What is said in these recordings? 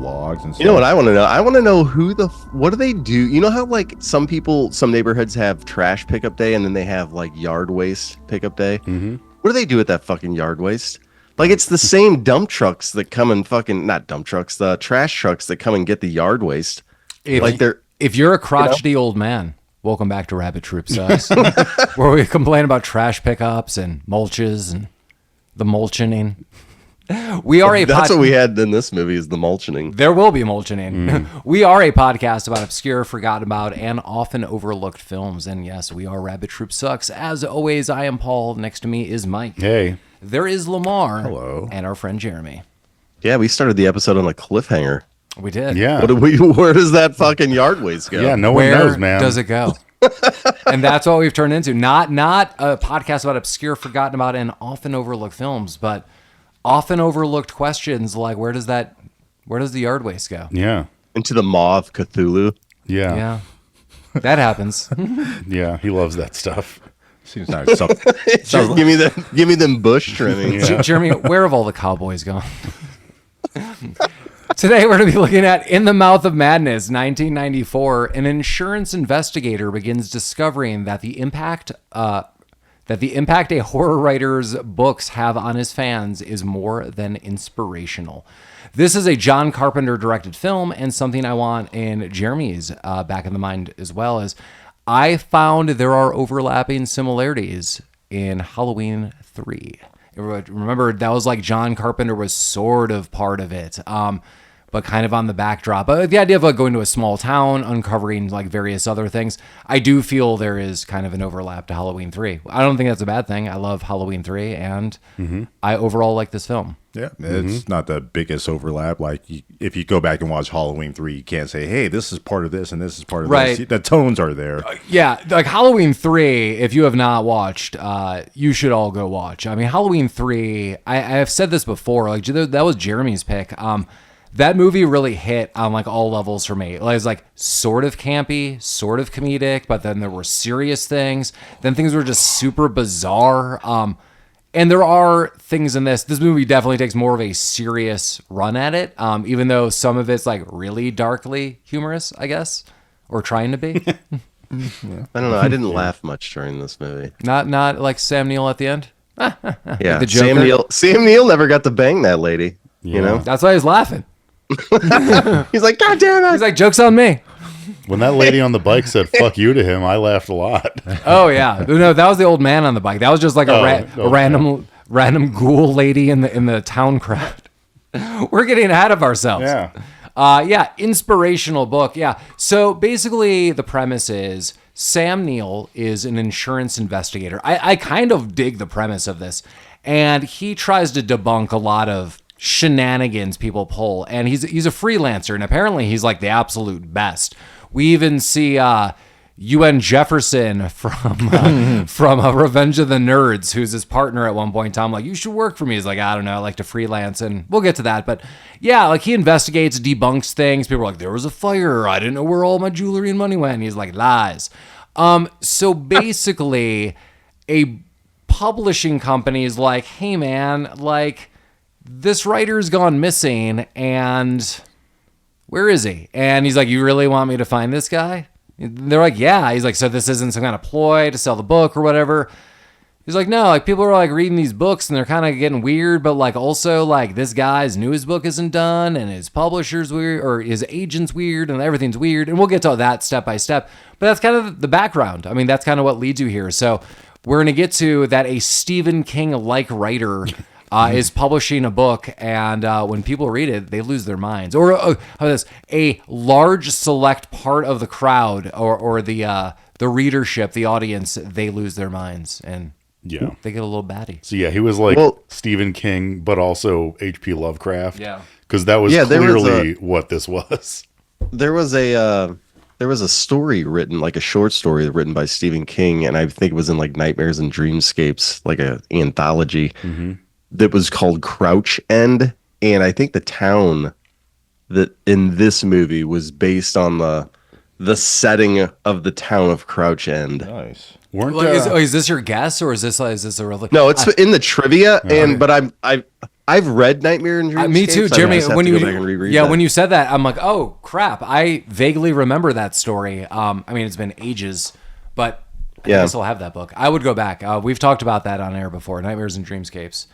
logs and stuff. You know what I want to know? I want to know what do they do? You know how like some neighborhoods have trash pickup day and then they have like yard waste pickup day? Mm-hmm. What do they do with that fucking yard waste? Like it's the same dump trucks that come and not dump trucks, the trash trucks that come and get the yard waste. If you're a crotchety old man, welcome back to Rabbit Troop Sucks, where we complain about trash pickups and mulches and the mulching. That's what we had in this movie is the mulching. There will be mulching. We are a podcast about obscure, forgotten about, and often overlooked films. And yes, we are Rabbit Troop Sucks. As always, I am Paul. Next to me is Mike. Hey. There is Lamar. Hello. And our friend Jeremy. Yeah, we started the episode on a cliffhanger. We did. Yeah. Where does that fucking yard waste go? Yeah, no one knows, man. Where does it go? And that's what we've turned into. Not a podcast about obscure, forgotten about, and often overlooked films, but often overlooked questions like where does the yard waste go? Yeah. Into the maw of Cthulhu. Yeah. Yeah. That happens. Yeah, he loves that stuff. Seems nice. Give me them bush trimmings. Yeah. Jeremy, where have all the cowboys gone? Today we're going to be looking at In the Mouth of Madness, 1994. An insurance investigator begins discovering that the impact a horror writer's books have on his fans is more than inspirational. This is a John Carpenter directed film, and something I want in Jeremy's back in the mind as well is I found there are overlapping similarities in Halloween 3. Remember, that was like John Carpenter was sort of part of it, but kind of on the backdrop. But the idea of like going to a small town, uncovering like various other things, I do feel there is kind of an overlap to Halloween 3. I don't think that's a bad thing. I love Halloween 3, and I overall like this film. Yeah, it's not the biggest overlap. Like, if you go back and watch Halloween 3, you can't say, hey, this is part of this and this is part of this. The tones are there. Yeah, like Halloween 3, if you have not watched, you should all go watch. I mean, Halloween 3, I have said this before, like that was Jeremy's pick. That movie really hit on like all levels for me. It was like sort of campy, sort of comedic, but then there were serious things. Then things were just super bizarre. And there are things in this movie definitely takes more of a serious run at it, even though some of it's like really darkly humorous, I guess, or trying to be. Yeah. I don't know. I didn't laugh much during this movie. Not like Sam Neill at the end. Yeah, the Joker. Sam Neill never got to bang that lady. Yeah. You know, That's why he was laughing. he's like, God damn it! He's like, joke's on me. When that lady on the bike said "fuck you" to him, I laughed a lot. Oh yeah, no, that was the old man on the bike. That was just like a random ghoul lady in the town crowd. We're getting ahead of ourselves. Yeah. Inspirational book. Yeah. So basically, the premise is Sam Neill is an insurance investigator. I kind of dig the premise of this, and he tries to debunk a lot of shenanigans people pull, and he's a freelancer, and apparently he's like the absolute best. We even see UN Jefferson from Revenge of the Nerds, who's his partner at one point in time, like, you should work for me. He's like, I don't know, I like to freelance, and we'll get to that. But yeah, like he investigates, debunks things. People are like, there was a fire, I didn't know where all my jewelry and money went. And he's like, lies. So basically a publishing company is like, hey man, like, this writer's gone missing, and where is he? And he's like, you really want me to find this guy? They're like, yeah. He's like, so this isn't some kind of ploy to sell the book or whatever? He's like, no, like people are like reading these books and they're kind of getting weird, but like also like this guy's newest book isn't done and his publisher's weird or his agent's weird and everything's weird. And we'll get to that step by step, but that's kind of the background. I mean, that's kind of what leads you here. So we're going to get to that a Stephen King-like writer is publishing a book, and when people read it, they lose their minds. Or how about this? A large select part of the crowd or the readership, the audience, they lose their minds, and they get a little batty. So yeah, he was like Stephen King, but also H.P. Lovecraft. Yeah, because that was clearly what this was. There was a story written, like a short story written by Stephen King, and I think it was in like Nightmares and Dreamscapes, like an anthology. That was called Crouch End, and I think the town that in this movie was based on the setting of the town of Crouch End. Nice. Is this your guess, or is this a real? No, it's in the trivia, but I've read Nightmare and Dreamscapes. Me too, I Jeremy. just have When to you go back and reread that. when you said that, I'm like, oh crap! I vaguely remember that story. I mean, it's been ages, but I think I still have that book. I would go back. We've talked about that on air before. Nightmares and Dreamscapes.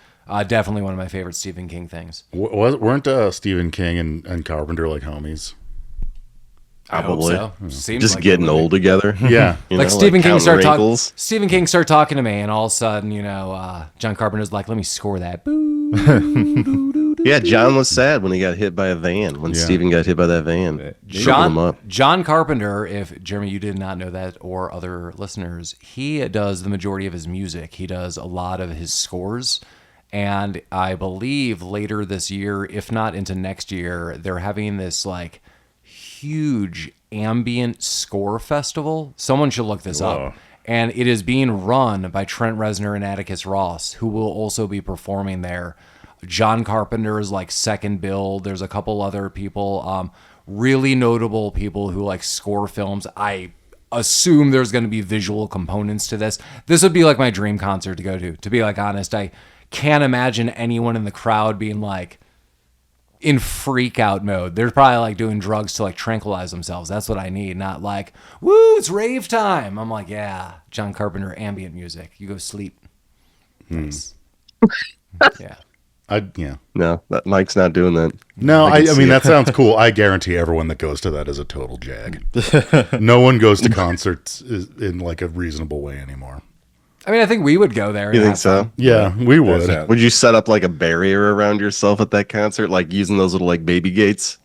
Definitely one of my favorite Stephen King things. Weren't Stephen King and Carpenter like homies? Probably. I hope so. Seems just like getting it would be. old together. Yeah. You Like know, Stephen King counting Stephen King started talking to me, and all of a sudden, John Carpenter's like, "Let me score that." Boo. Yeah, John was sad when he got hit by a van. When Stephen got hit by that van, Troubled him up. John Carpenter, if Jeremy, you did not know that, or other listeners, he does the majority of his music. He does a lot of his scores. And I believe later this year, if not into next year, they're having this like huge ambient score festival. Someone should look this up. And it is being run by Trent Reznor and Atticus Ross, who will also be performing there. John Carpenter is like second bill. There's a couple other people, really notable people who like score films. I assume there's going to be visual components to this. This would be like my dream concert to go to be like honest. I can't imagine anyone in the crowd being like in freak out mode. They're probably like doing drugs to like tranquilize themselves. That's what I need. Not like, woo, it's rave time. I'm like, yeah, John Carpenter ambient music. You go sleep. Nice. Yeah. No, that Mike's not doing that. No, I can mean, see that it. sounds cool. I guarantee everyone that goes to that is a total jag. No one goes to concerts in like a reasonable way anymore. I mean, I think we would go there. You and think have so? fun. Yeah, we would. Would you set up like a barrier around yourself at that concert, like using those little like baby gates,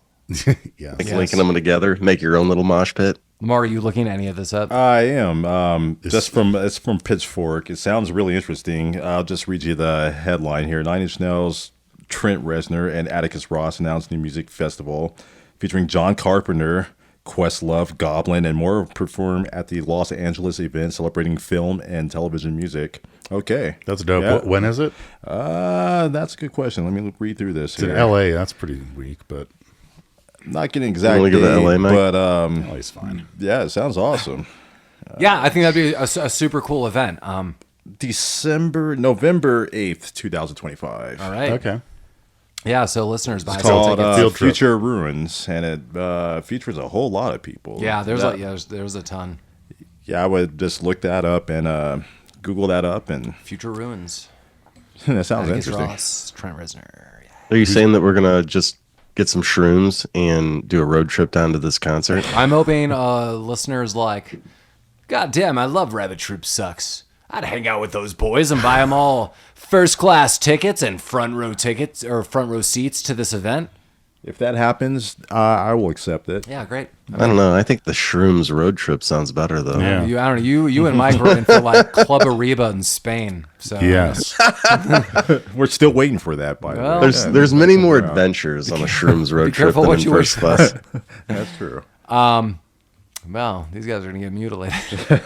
Yeah. like linking them together, make your own little mosh pit? Lamar, are you looking any of this up? I am. It's from Pitchfork. It sounds really interesting. I'll just read you the headline here. Nine Inch Nails, Trent Reznor, and Atticus Ross announced a new music festival featuring John Carpenter, Questlove, Goblin, and more perform at the Los Angeles event celebrating film and television music. Okay. That's dope. Yeah. When is it? That's a good question. Let me read through this It's in here. LA. That's pretty weak, but Not getting exact wanna go to date, LA, Mike? but LA's fine. yeah, it sounds awesome. Yeah, I think that'd be a super cool event. All November 8th, 2025. right. Okay. Yeah, so listeners, buy It's some called tickets. Field trip. Future Ruins, and it features a whole lot of people. Yeah, there's a ton. Yeah, I would just look that up and Google that up, and Future Ruins. that sounds Atticus interesting. Ross, Trent Reznor. Yeah. Are you saying that we're gonna just get some shrooms and do a road trip down to this concert? I'm hoping listeners like, God damn, I love Rabbit Troop Sucks. I'd hang out with those boys and buy them all first class tickets and front row seats to this event. If that happens, I will accept it. Yeah, great. I don't know. I think the shrooms road trip sounds better though. Yeah. I don't know. You and Mike were in for like Club Arriba in Spain. So Yes. We're still waiting for that, by the Well, way. There's many more adventures on a shrooms road trip careful than what in you wish first class. That's true. Well, these guys are gonna get mutilated.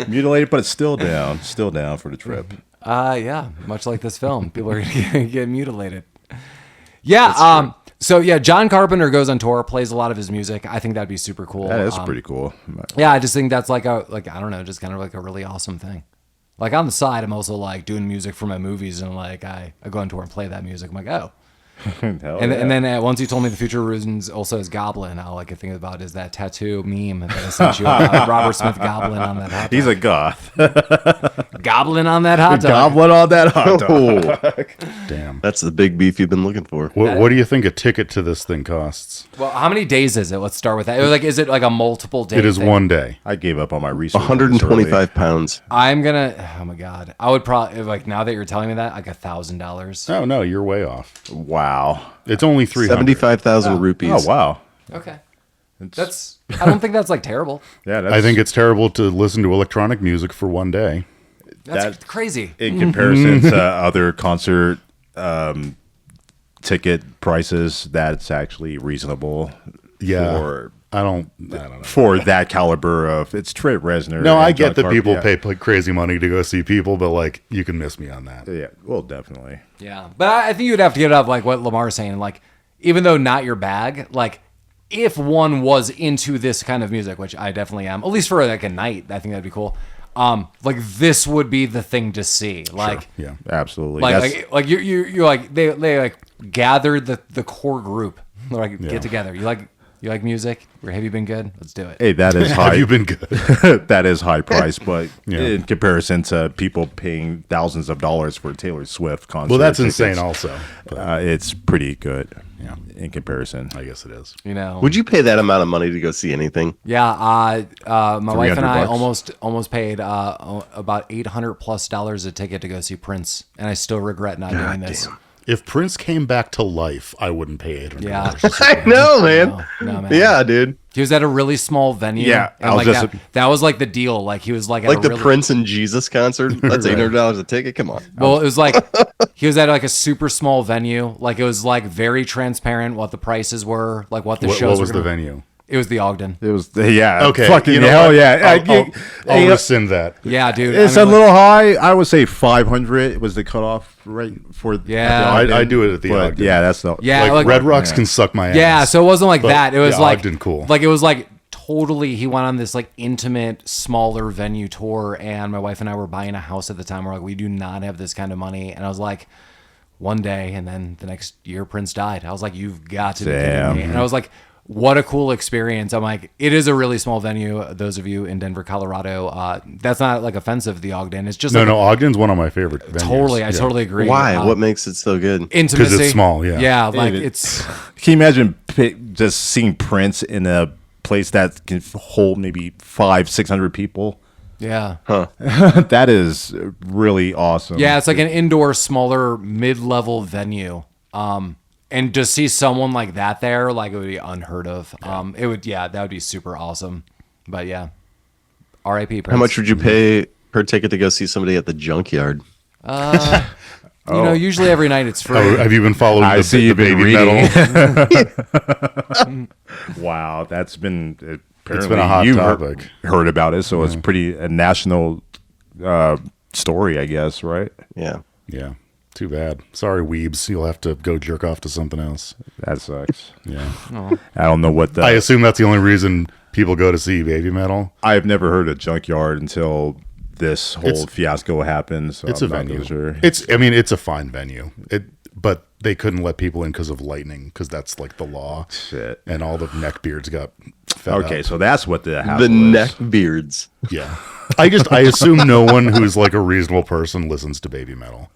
Mutilated, but it's still down for the trip. Yeah, much like this film, people are gonna get mutilated. Yeah. So yeah, John Carpenter goes on tour, plays a lot of his music. I think that'd be super cool. That is pretty cool. Yeah, I just think that's like I don't know, just kind of like a really awesome thing. Like on the side, I'm also like doing music for my movies, and like I go on tour and play that music. I'm like, oh. And then once you told me the Future Ruins also has Goblin, all I could think about is that tattoo meme that I sent you about Robert Smith Goblin on that hot dog. He's a goth. Goblin on that hot dog. Goblin on that hot dog. Oh, Damn. that's the big beef you've been looking for. What do you think a ticket to this thing costs? Well, how many days is it? Let's start with that. Like, is it like a multiple day? It is thing? one day. I gave up on my research. 125 pounds. I'm gonna. Oh my god! I would probably like now that you're telling me that like $1,000. Oh no, you're way off. Wow. It's only 300. 75,000 rupees. Oh wow. Okay, that's. I don't think that's like terrible. Yeah, that's, I think it's terrible to listen to electronic music for one day. That's That- crazy. in comparison to other concert ticket prices, that's actually reasonable. Yeah. I don't know. For that caliber of, it's Trent Reznor. No, and I John get that Carpenter. people Yeah. pay like crazy money to go see people, but like you can miss me on that. Yeah, well, definitely. Yeah, but I think you'd have to get it up like what Lamar's saying. Like, even though not your bag, like if one was into this kind of music, which I definitely am, at least for like a night, I think that'd be cool. like this would be the thing to see. Like, Yeah. Absolutely. like you're like they like gathered the core group. They're like, get together. You like music? Have you been good? Let's do it. Hey, that is high. Have you been good? That is high price, but Yeah. in comparison to people paying thousands of dollars for a Taylor Swift concert, Well, that's tickets, insane also. it's pretty good. Yeah. In comparison. I guess it is. You know. Would you pay that amount of money to go see anything? Yeah, my wife and I $300? almost paid about $800+ a ticket to go see Prince, and I still regret not doing this. If Prince came back to life, I wouldn't pay $800. Yeah. I know, man. No, man. Yeah, dude. He was at a really small venue. Yeah, and I was like just- that was like the deal. Like he was like at Like a the really, Prince and Jesus concert. That's $800 a ticket. Come on. Well, it was like he was at like a super small venue. Like it was like very transparent what the prices were, like what the What shows was were the gonna- venue? It was the Ogden. It was, yeah. Okay. Fucking you know hell what? yeah. I'll rescind that. Yeah, dude. It's I a mean, little high. I would say 500 was the cutoff right for. Yeah. I do it at the but Ogden. yeah, that's the. Yeah, Like, like- Red Rocks can suck my ass. Yeah, so it wasn't like But that. It was the like Ogden cool. Like it was like totally. He went on this like intimate, smaller venue tour, and my wife and I were buying a house at the time. We're like, we do not have this kind of money, and I was like, one day, and then the next year, Prince died. I was like, you've got to be kidding me. And I was like, what a cool experience. I'm like, it is a really small venue. Those of you in Denver, Colorado, that's not like offensive, the Ogden. It's just No, like, Ogden's one of my favorite venues. totally. I Yeah. totally agree. Why? What makes it so good? Intimacy. 'Cause it's small, yeah. Yeah, like it- it's Can you imagine just seeing Prince in a place that can hold maybe 500-600 people? yeah. That is really awesome. Yeah, it's like an indoor, smaller, mid-level venue. And to see someone like that there, like it would be unheard of. It would, that would be super awesome. But yeah, R.I.P. Prince. How much would you pay per ticket to go see somebody at the junkyard? You know, usually every night it's free. Oh, have you been following I the, see the you've been baby reading. metal? Wow, that's been apparently It's been a hot you topic. Heard about it, so it's pretty a national story, I guess, right? Yeah. Yeah. Too bad. Sorry, weebs. You'll have to go jerk off to something else. That sucks. Yeah. I don't know what the. I assume that's the only reason people go to see baby metal. I've never heard of Junkyard until this whole It's- fiasco happened. So It's I'm a not venue. Sure. It's a fine venue. But they couldn't let people in because of lightning, because that's like the law. Shit. And all the neckbeards got fed Okay, up. so that's what the hassle The is. neck beards. Yeah. I assume no one who's like a reasonable person listens to baby metal.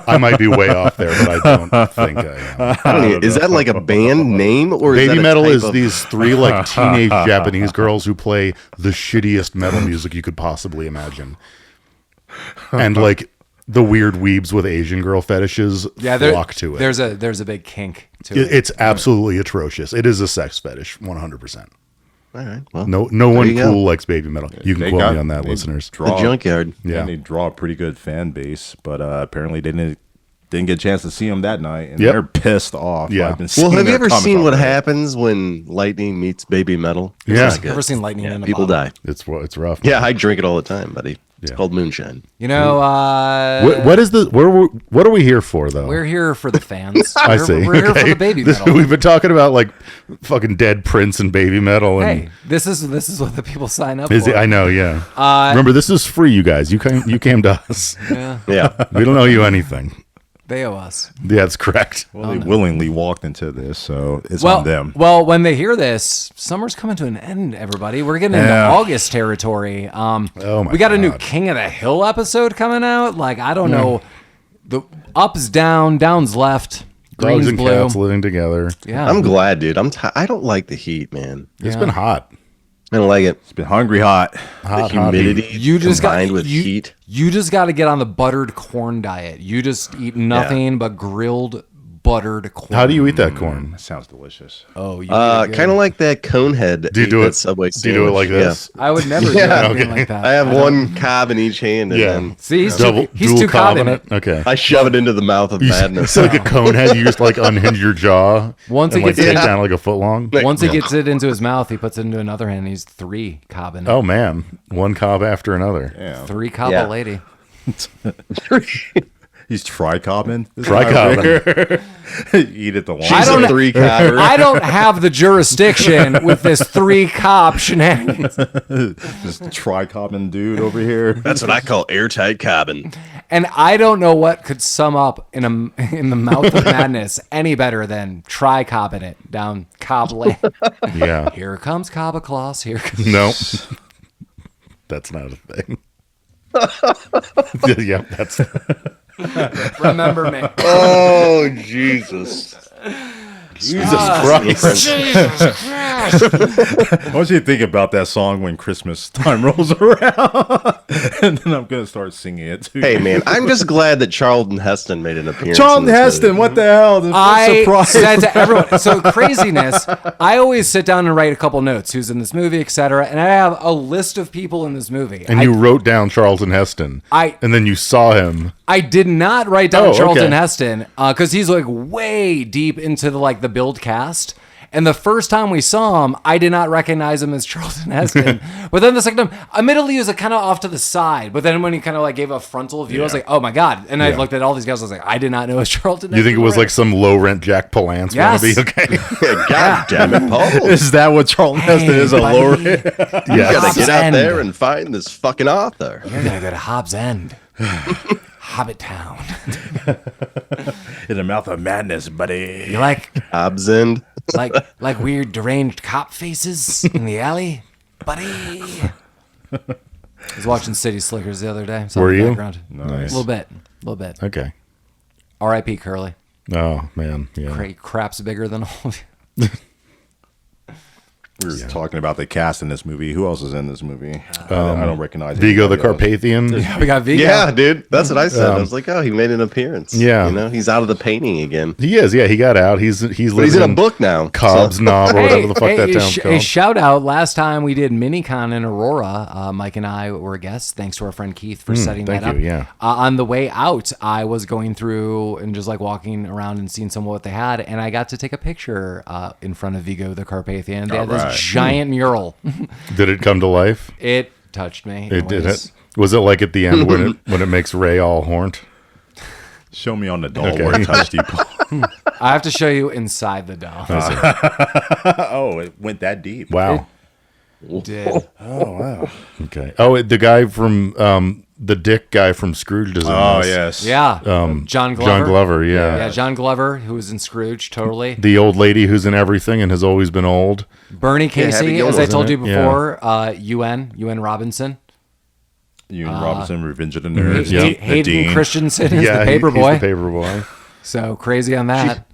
I might be way off there, but I don't think I am. I don't even, is that like a band name or is Baby that a metal type is of- these three like teenage Japanese girls who play the shittiest metal music you could possibly imagine. And like the weird weebs with Asian girl fetishes flock to it. There's a big kink to it. It's absolutely atrocious. It is a sex fetish, 100%. All right. Well, No one you cool go. likes baby metal. You can They quote got- me on that, they listeners. the junkyard. Yeah. And they draw a pretty good fan base, but apparently they didn't get a chance to see them that night, and Yep. they're pissed off. Yeah. I've been Well, seeing have you their ever comments seen on what Reddit. happens when lightning meets baby metal? Yeah. It's not Never good. seen lightning in a People bottle. die. It's rough. Yeah, I drink it all the time, buddy. It's Yeah. called moonshine. You know, What are we here for, though? we're here for the fans. I see. We're here for Okay. the baby metal. We've been talking about like fucking dead Prince and baby metal. And Hey, this is what the people sign up is for. it, I know, yeah. Remember, this is free, you guys. You came to us. Yeah, Yeah. We don't owe you anything. they owe us. Yeah, that's correct. Well, they willingly walked into this, so it's Well, on them. well, when they hear this, summer's coming to an end. Everybody, we're getting into Yeah. August territory. Oh my we got a new God. King of the Hill episode coming out. Like I don't know, the up's down, down's left, green's Dogs and blue. cats living together. Yeah, I'm glad, dude. I don't like the heat, man. It's been hot. I don't like it. It's been hungry hot. Hot, The humidity You just got combined with you, heat. You just got to get on the buttered corn diet. You just eat nothing but grilled buttered corn. How do you eat that corn? That sounds delicious. Oh, you Kind of like that Conehead. Do you do ate it? that Subway Do you do it like sandwich. this? I would never do Yeah, anything okay. like that. I have don't- one cob in each hand, and Yeah. then See, he's Double, too, he's dual too caught in covenant? it. Okay. I shove it into the mouth of madness. It's like a cone head. You just like unhinge your jaw. Once and it like gets take in- down like a foot long. Once he gets it into his mouth, he puts it into another hand. He's 3 cob in it. Oh man, one cob after another. Yeah. 3 cob Yeah. a lady. He's tri-cobbing. Tri-cobbing. Eat it the long. I don't have the jurisdiction with this 3-cop shenanigans. This tri-cobbing dude over here. That's what I call airtight cabin. And I don't know what could sum up in the mouth of madness any better than tri-cobbing it down Cobb Lane. Yeah. Here comes Cobb Claus. Here comes... No. That's not a thing. Yeah, that's... Remember me. Oh, Jesus. Jesus Christ. Jesus Christ. I want you to think about that song when Christmas time rolls around. And then I'm going to start singing it too. Hey, man, I'm just glad that Charlton Heston made an appearance. Charlton Heston, what the hell? I said to everyone, so craziness, I always sit down and write a couple notes, who's in this movie, etc. And I have a list of people in this movie. And you wrote down Charlton Heston. And then you saw him. I did not write down Charlton okay. Heston because he's like way deep into the build cast. And the first time we saw him, I did not recognize him as Charlton Heston. But then the second time, admittedly, he was kind of off to the side. But then when he kind of gave a frontal view, I was like, oh my God. And I looked at all these guys, I was like, I did not know it was Charlton Heston. You think it was like some low rent Jack Palance wannabe? Okay. God damn it, Paul. Is that what Charlton Heston is? A lower? You gotta get out there and find this fucking author. You're going to go to Hobbs End. Hobbit Town. In the mouth of madness, buddy. You like Hobbs End. like weird deranged cop faces in the alley, buddy? I was watching City Slickers the other day. Were you? Nice. A little bit. Okay. R.I.P. Curly. Oh man, yeah. Crap's bigger than all of you. We were talking about the cast in this movie. Who else is in this movie? I don't recognize Vigo the anybody else. Carpathian. Yeah, we got Vigo. Yeah, dude. That's what I said. I was like, oh, he made an appearance. Yeah. You know, he's out of the painting again. He is. Yeah, he got out. He's But living he's in a book now. Cobb's Knob or whatever the fuck that town's A called. shout out. Last time we did MiniCon in Aurora, Mike and I were guests. Thanks to our friend Keith for setting that up. Yeah. On the way out, I was going through and just walking around and seeing some of what they had, and I got to take a picture in front of Vigo the Carpathian. They had this giant mural. Did it come to life? It touched me. It did it. Was it like at the end when it makes Ray all horned? Show me on the doll where it touched you. I have to show you inside the doll. Oh, it went that deep. Wow. It did. Oh, wow. Okay. Oh, the guy from the dick guy from Scrooge is in Oh, this. yes. Yeah. John Glover. John Glover, yeah. Yeah, John Glover, who was in Scrooge, totally. The old lady who's in everything and has always been old. Bernie Happy Casey, Gilmore, as I told you isn't it? before, UN Robinson. Ewan Robinson, Revenge of the Nerds. Yeah. The Hayden Dean. Christensen is the He's paperboy. the paperboy. So crazy on that.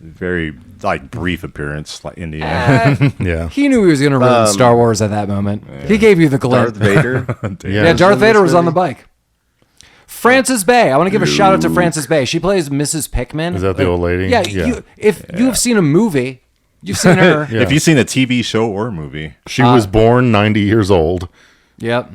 Very, brief appearance in the end. Yeah. He knew he was going to ruin Star Wars at that moment. He gave you the Darth glint. Vader. Yeah, Darth Vader was on the bike. Frances Bay. I want to give a shout out to Frances Bay. She plays Mrs. Pickman. Is that the old lady? Yeah. Yeah. If you've seen a movie, you've seen her. Yeah. If you've seen a TV show or movie, She was born 90 years old. Yep.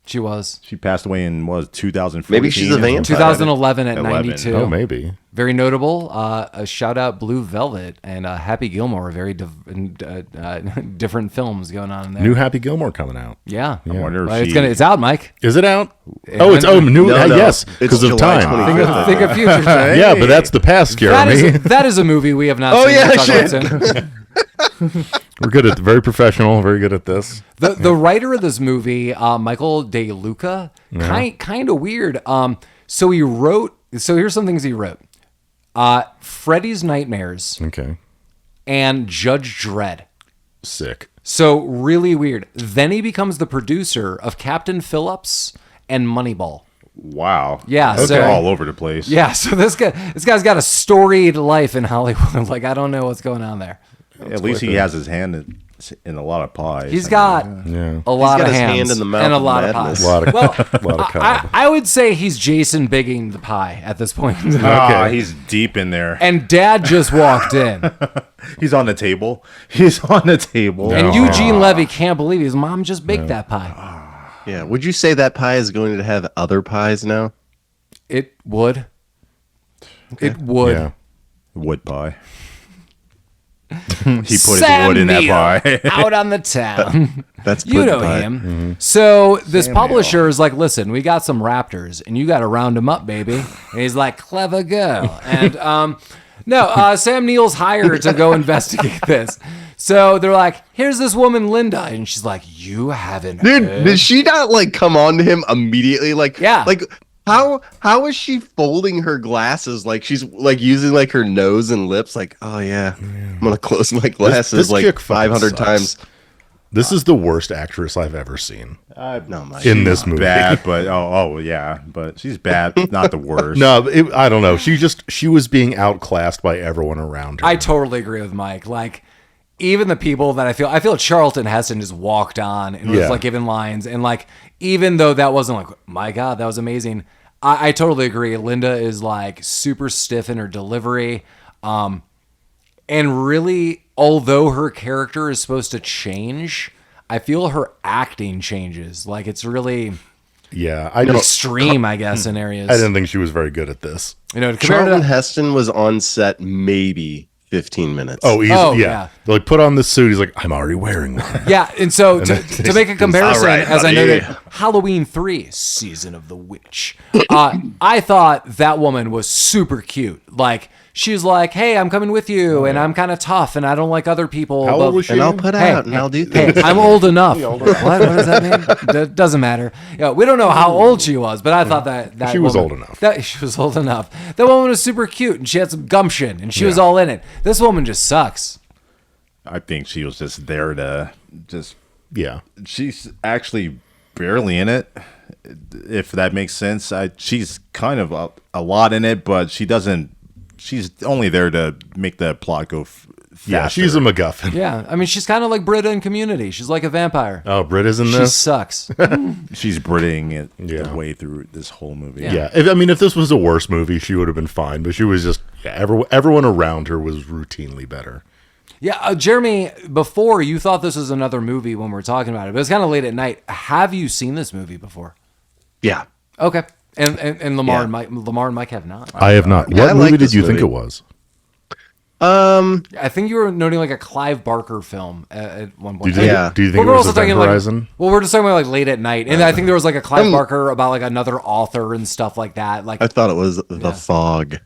She was. she passed away in, 2014? Maybe she's a vampire. 2011 at 11. 92. Oh, maybe. Very notable. A shout out Blue Velvet and Happy Gilmore. Very different films going on in there. New Happy Gilmore coming out. Yeah. I wonder if Well, she... it's out, Mike. Is it out? It Oh, it's went- new. No, no. Yes, It's because of July time. 25th. Think of future time. Yeah, but that's the past, Jeremy. That is a movie we have not Oh, seen. yeah, We'll talk about shit. soon. We're good at very professional. Very good at this. The writer of this movie, Michael De Luca, kind of weird. So he wrote. So here's some things he wrote: Freddy's Nightmares Okay. and Judge Dredd. Sick. So really weird. Then he becomes the producer of Captain Phillips and Moneyball. Wow. Yeah, Those so- are all over the place. Yeah. So this guy's got a storied life in Hollywood. I don't know what's going on there. At least he has his hand in a lot of pies. He's got Yeah. a lot got of his hands hand in the mouth and a of lot of madness. pies. A lot of, Well, lot of cob. I would say he's Jason Bigging the pie at this point. Okay. He's deep in there. And Dad just walked in, He's on the table. He's on the table. and Eugene Levy can't believe his mom just baked that pie. Yeah. Would you say that pie is going to have other pies now? It would. It would. Yeah. Wood pie. He put Sam his wood in that Neill pie. out on the town. That's You know pudding pie. him. Mm-hmm. So this Sam publisher Neill. is like, listen, we got some raptors, and you got to round them up, baby. And he's like, clever girl. And Sam Neill's hired to go investigate this. So they're like, here's this woman, Linda. And she's like, you haven't Dude, heard? did she not like come on to him immediately? Like, Yeah. Like, how is she folding her glasses? Like she's like using like her nose and lips. Like, oh yeah, I'm gonna close my glasses this like chick fucking 500 sucks. times. This is the worst actress I've ever seen No, Mike. in this movie. Bad, but yeah, but she's bad, not the worst. No, I don't know. She was being outclassed by everyone around her. I totally agree with Mike. Like, even the people that I feel Charlton Heston just walked on and was Yeah. like giving lines. And like, even though that wasn't like, my God, that was amazing. I totally agree. Linda is like super stiff in her delivery. And really, although her character is supposed to change, I feel her acting changes. Like, it's really Yeah, I don't. extreme, I guess, in areas. I didn't think she was very good at this. You know, compared Charlton to Heston was on set maybe 15 minutes. Oh, easy. Oh, yeah. yeah. They're like, put on this suit. He's like, I'm already wearing one. yeah, and so to make a comparison, All right, as I buddy. noted, Halloween 3, Season of the Witch. I thought that woman was super cute. Like, she was like, hey, I'm coming with you, and I'm kind of tough, and I don't like other people. How but- old was she? and I'll put out and I'll do Hey, things. I'm old enough. What does that mean? That doesn't matter. Yeah, we don't know how old she was, but I thought that She was woman- old enough. She was old enough. That woman was super cute, and she had some gumption, and she was all in it. This woman just sucks. I think she was just there to just. Yeah. She's actually barely in it, if that makes sense. She's kind of a lot in it, but she doesn't. She's only there to make the plot go faster. Yeah, she's a MacGuffin. Yeah, I mean, she's kind of like Britta in Community. She's like a vampire. Oh, Britta's in She this? sucks. She's Britting it Yeah. the way through this whole movie. Yeah. If this was a worse movie, she would have been fine. But she was just, everyone around her was routinely better. Yeah, Jeremy, before you thought this was another movie when we were talking about it, but it's kind of late at night. Have you seen this movie before? Yeah. Okay. And Lamar Yeah. and Mike have not. I have not. Yeah, I What like movie did this you think movie. it was? I think you were noting like a Clive Barker film at one point. Do you think, Yeah. do you But think it we're was also Event talking Horizon? like, well, we're just talking about like late at night, and I think there was like a Clive Barker about like another author and stuff like that. Like I thought it was The Fog.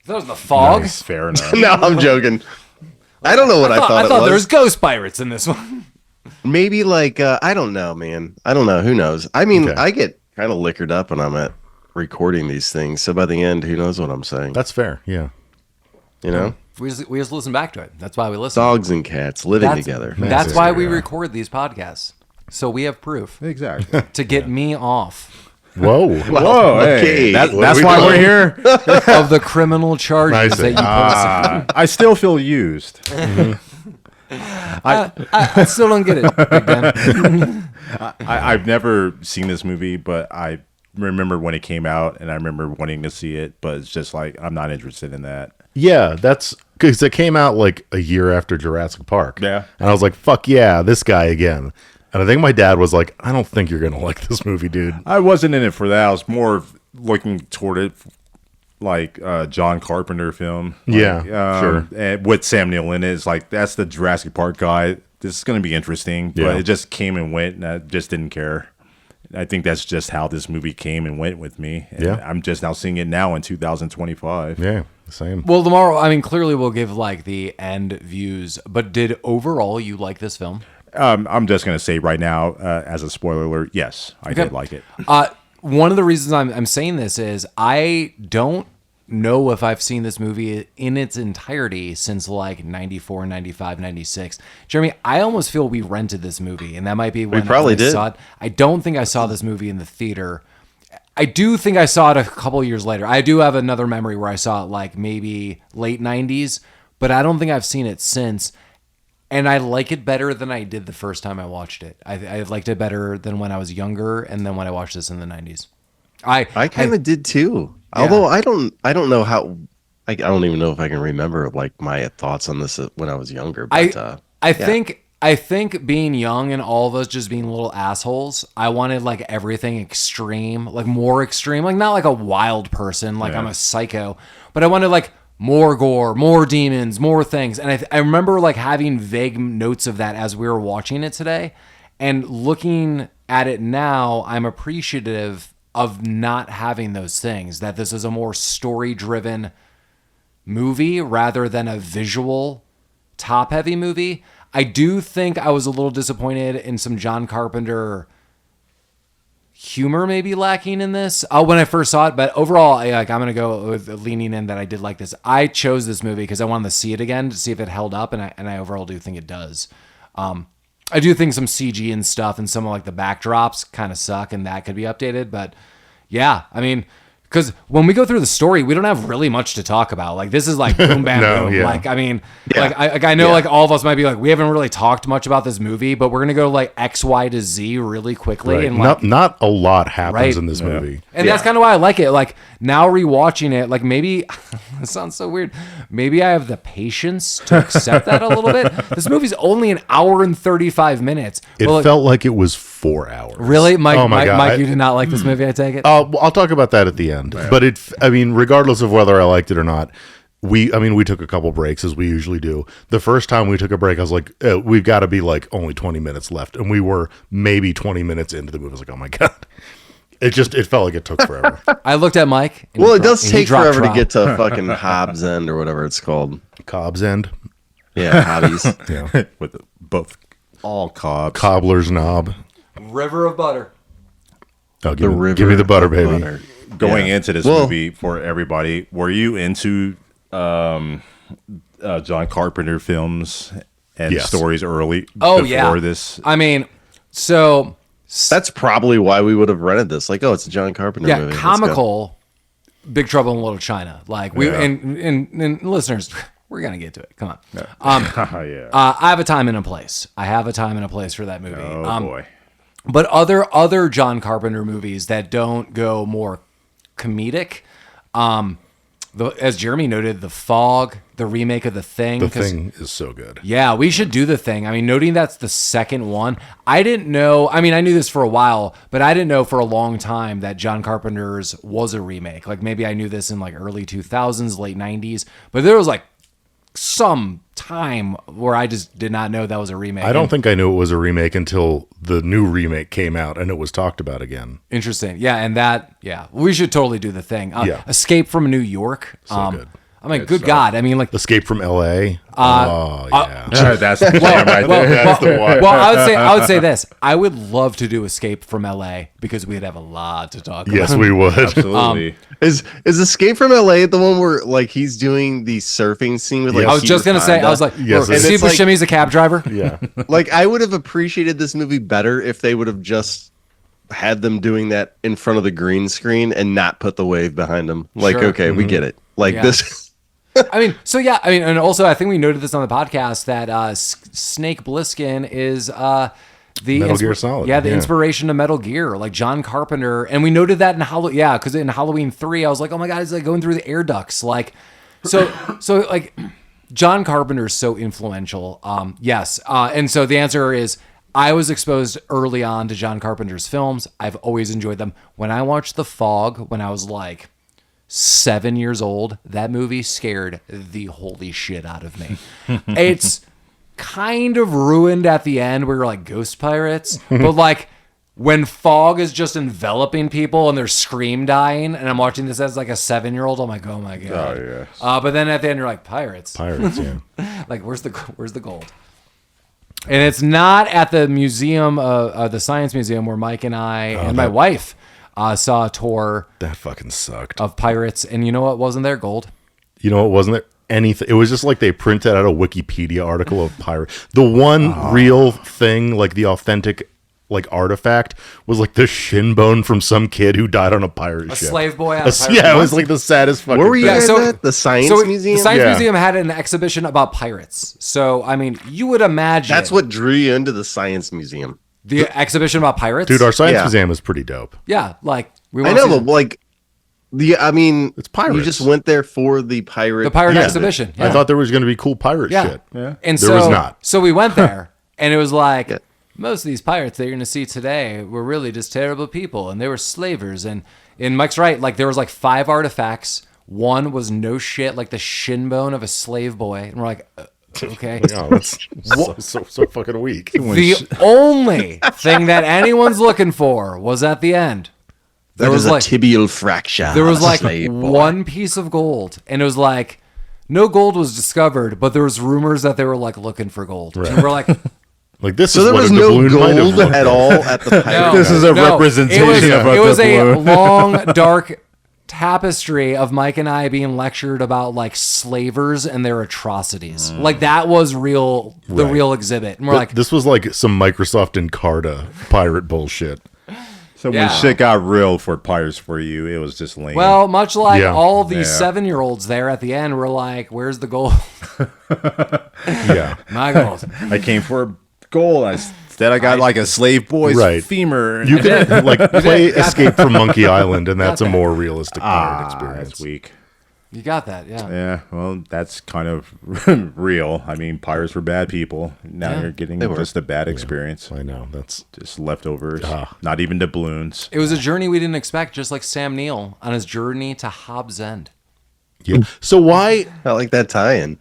that was The Fog. Nice. Fair enough. No, I'm joking. I don't know what I thought, I thought it there was. was ghost pirates in this one. Maybe like I don't know, man. I don't know. Who knows? I mean, Okay. I get kind of liquored up when I'm at recording these things. So by the end, who knows what I'm saying? That's fair. Yeah. You know, We just listen back to it. That's why we listen. dogs and cats living together. That's why we Yeah. record these podcasts. So we have proof Exactly. to get me off Whoa. Whoa, hey, Okay. that's What are we why doing? we're here. of the criminal charges Nice. that you posted. I still feel used. I still don't get it, Big Ben. I've never seen this movie, but I remember when it came out, and I remember wanting to see it, but it's just like I'm not interested in that. Yeah, that's because it came out like a year after Jurassic Park. Yeah. And I was like, fuck yeah, this guy again. And I think my dad was like, I don't think you're going to like this movie, dude. I wasn't in it for that. I was more looking toward it like John Carpenter film. Yeah, sure. And with Sam Neill in it. It's like, that's the Jurassic Park guy. This is going to be interesting. Yeah. But it just came and went, and I just didn't care. I think that's just how this movie came and went with me. And Yeah. I'm just now seeing it now in 2025. Yeah, same. Well, tomorrow, I mean, clearly we'll give like the end views, but did overall you like this film? I'm just going to say right now, as a spoiler alert, yes, I did like it. One of the reasons I'm saying this is I don't know if I've seen this movie in its entirety since like 94, 95, 96. Jeremy, I almost feel we rented this movie, and that might be when probably I did. saw it. I don't think I saw this movie in the theater. I do think I saw it a couple years later. I do have another memory where I saw it like maybe late 90s, but I don't think I've seen it since. And I like it better than I did the first time I watched it. I liked it better than when I was younger and then when I watched this in the 90s. I kind of did too. Although I don't know how. I don't even know if I can remember like my thoughts on this when I was younger. But, I think being young and all of us just being little assholes, I wanted like everything extreme, like more extreme, like not like a wild person, like I'm a psycho, but I wanted like more gore, more demons, more things. And I remember like having vague notes of that as we were watching it today. And looking at it now, I'm appreciative of not having those things, that this is a more story-driven movie rather than a visual top-heavy movie. I do think I was a little disappointed in some John Carpenter humor maybe lacking in this when I first saw it, but overall, I'm going to go with leaning in that I did like this. I chose this movie because I wanted to see it again to see if it held up, and I overall do think it does. I do think some CG and stuff and some of like the backdrops kind of suck, and that could be updated, but yeah, I mean, because when we go through the story, we don't have really much to talk about. Like, this is like boom, bam, boom. Yeah. Like, I mean, like I know like all of us might be like, we haven't really talked much about this movie, but we're going to go like X, Y to Z really quickly. Right. And like, not a lot happens Right. in this movie. and that's kind of why I like it. Like, now rewatching it, like maybe, it sounds so weird, maybe I have the patience to accept that a little bit. This movie's only an hour and 35 minutes. It felt like it was 4 hours. Really? Mike, Oh my God. Mike, you did not like this movie, I take it? I'll talk about that at the end. But I mean, regardless of whether I liked it or not, we took a couple breaks as we usually do. The first time we took a break, I was like, we've got to be like only 20 minutes left. And we were maybe 20 minutes into the movie. I was like, oh my God. It felt like it took forever. I looked at Mike. Well, it does take forever to get to fucking Hobbs End or whatever it's called. Cobb's End. Yeah, Hobbies. Yeah. With all cobs. Cobbler's Knob. River of Butter. Oh, give me the butter, baby. Butter. Going into this movie for everybody, were you into John Carpenter films and Yes. stories early? Oh, before yeah. This? I mean, so That's probably why we would have rented this. Like, oh, it's a John Carpenter movie. Let's go. comical Big Trouble in Little China. Like, we Yeah. and listeners, we're gonna get to it. Come on. Yeah. I have a time and a place. I have a time and a place for that movie. Oh boy. But other John Carpenter movies that don't go more comedic, as Jeremy noted, The Fog, the remake of The Thing. The Thing is so good. Yeah, we should do The Thing. I mean, noting that's the second one. I didn't know. I mean, I knew this for a while, but I didn't know for a long time that John Carpenter's was a remake. Like, maybe I knew this in like early 2000s, late 90s, but there was like some time where I just did not know that was a remake. I don't think I knew it was a remake until the new remake came out and it was talked about again. Interesting. Yeah, and that, yeah, we should totally do The Thing. Yeah. Escape from New York. good. I mean, good God. I mean, like, Escape from L.A. Oh, yeah. That's the jam right there. That's the one. well, I would say this. I would love to do Escape from LA because we'd have a lot to talk about. Yes, we would. Absolutely. Is Escape from LA the one where like he's doing the surfing scene with like? Yes. I was just gonna say, I was like, Yes, where and Steve it's like- Buscemi's a cab driver. Yeah. like I would have appreciated this movie better if they would have just had them doing that in front of the green screen and not put the wave behind them. Like, Sure. okay, we get it. Like Yeah. this. I mean, so yeah, I mean, and also I think we noted this on the podcast that Snake Plissken is the Metal Gear Solid, Yeah, the yeah. inspiration to Metal Gear, like John Carpenter, and we noted that in Halloween. Yeah, because in Halloween 3, I was like, oh my God, he's like going through the air ducts, like so like John Carpenter's so influential. Yes, and so the answer is, I was exposed early on to John Carpenter's films. I've always enjoyed them. When I watched The Fog when I was like 7 years old, that movie scared the holy shit out of me. It's kind of ruined at the end where you're like ghost pirates, but like when fog is just enveloping people and they're scream dying, and I'm watching this as like a 7-year-old, I'm like, oh my God. Oh, yeah. But then at the end you're like, pirates. Pirates, yeah. Like, where's the gold? And it's not at the museum, the science museum, where Mike and I and my wife saw a tour That fucking sucked. of pirates. And you know what wasn't there? Gold. You know, it wasn't there anything. It was just like they printed out a Wikipedia article of pirate. The one real thing, like the authentic, like artifact, was like the shin bone from some kid who died on a pirate A ship. slave boy on a pirate Yeah, it ship. was like the saddest fucking. Where were you thing. guys so- at? The Science Museum? The Science Yeah. Museum had an exhibition about pirates. So, I mean, you would imagine That's what drew you into the Science Museum. the exhibition about pirates. Dude, our science Yeah. museum is pretty dope. yeah, like we I want know, to but like I mean, It's pirates. You just went there for the pirate. the pirate Yeah. exhibition. I thought there was going to be cool pirate yeah. shit. And There so, was not. So we went there, and it was like Yeah. most of these pirates that you're going to see today were really just terrible people, and they were slavers. And Mike's right, like there was like 5 artifacts One was no shit, like the shin bone of a slave boy. And we're like, okay. Oh, that's so fucking weak. The only thing that anyone's looking for was at the end. There was a tibial fracture. There was like one piece of gold, and it was like no gold was discovered, but there was rumors that they were like looking for gold. Right. And we're like, this so is there what was a no doubloon might have gold looked at like. all at the pirate. This is a representation of it was a doubloon. long, dark tapestry of Mike and I being lectured about like slavers and their atrocities. Like that was the real exhibit. And we're like, this was like some Microsoft Encarta pirate bullshit. So when shit got real for Pirates for you, it was just lame. well, much like Yeah. all of these 7-year-olds there at the end were like, where's the gold? Yeah. My gold. I came for gold. Instead, I got like a slave boy's Right. femur. You can like play Escape from Monkey Island, and that's a more realistic pirate experience. That's weak. You got that, yeah. Yeah, well, that's kind of real. I mean, pirates were bad people. Now you're getting just a bad experience. I know that's Just leftovers. Not even doubloons. It was a journey we didn't expect, just like Sam Neill on his journey to Hobbs End. yeah. So why? I like that tie-in.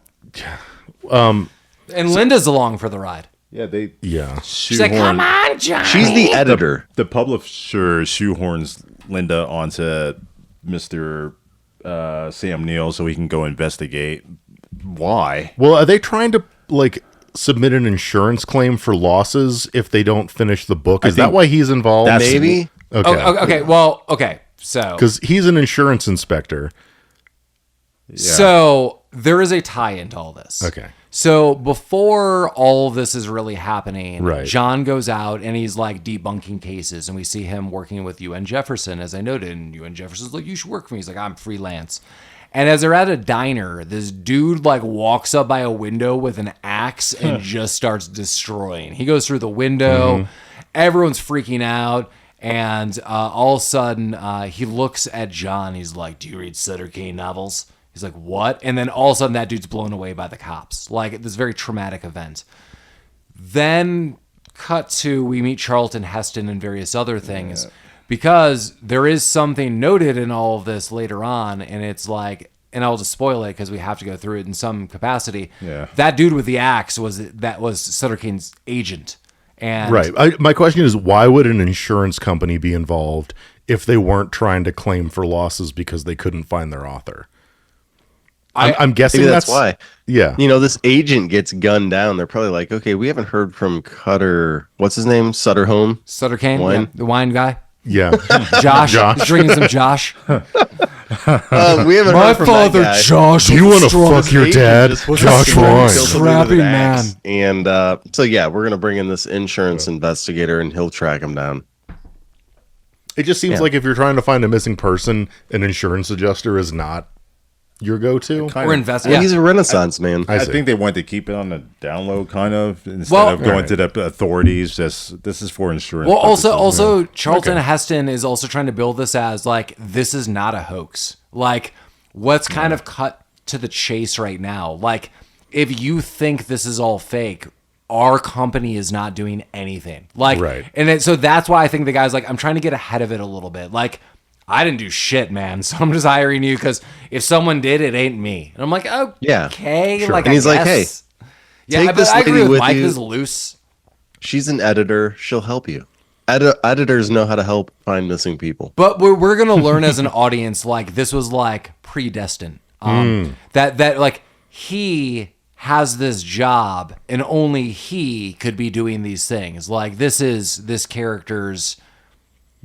And Linda's along for the ride. Yeah, they Yeah. She's like, come on, John. She's the editor. the publisher shoehorns Linda onto Mr. Sam Neill so he can go investigate. Why? Well, are they trying to like submit an insurance claim for losses if they don't finish the book? Is that why he's involved? Maybe. Okay. Okay. So, Because he's an insurance inspector. so there is a tie into all this. Okay. So before all of this is really happening, Right. John goes out and he's like debunking cases, and we see him working with UN Jefferson, as I noted. And UN Jefferson's like, you should work for me. He's like, I'm freelance. And as they're at a diner, this dude like walks up by a window with an axe and just starts destroying. He goes through the window. Everyone's freaking out. And all of a sudden, he looks at John. He's like, do you read Sutter Cane novels? He's like, what? And then all of a sudden that dude's blown away by the cops. Like this very traumatic event. Then cut to, we meet Charlton Heston and various other things because there is something noted in all of this later on. And it's like, and I'll just spoil it because we have to go through it in some capacity. Yeah. That dude with the axe was Sutter Cane's agent. And Right. My question is, why would an insurance company be involved if they weren't trying to claim for losses because they couldn't find their author? I'm guessing Maybe that's why. Yeah. You know, this agent gets gunned down. They're probably like, okay, we haven't heard from Cutter. What's his name? Sutter Home? Sutter Cane, Wine? yeah, the wine guy. Yeah. Josh. He's drinking some Josh. We haven't My heard from father, that guy. Josh. Do you want to strong- fuck your Agent dad, just was Josh trying to Wine? kill somebody with an Scrappy axe. And so, yeah, we're going to bring in this insurance investigator and he'll track him down. It just seems like if you're trying to find a missing person, an insurance adjuster is not your go-to. Or invest. Well, Yeah. he's a Renaissance man. I I see. think they wanted to keep it on the down low, kind of, instead Well- of going to the authorities. Just this is for insurance. Well, purposes. also, Charlton Heston is also trying to build this as like this is not a hoax. Like, what's kind of cut to the chase right now. Like, if you think this is all fake, our company is not doing anything. Like, Right. And so that's why I think the guy's like, I'm trying to get ahead of it a little bit. Like, I didn't do shit, man. So I'm just hiring you because if someone did, it ain't me. And I'm like, okay, Yeah, like, And I he's like, guess. hey, yeah, take but this I agree lady with with Mike. you. This is loose. She's an editor. She'll help you. Editors know how to help find missing people. But we're gonna learn as an audience, like this was like predestined. That like he has this job and only he could be doing these things. Like this is this character's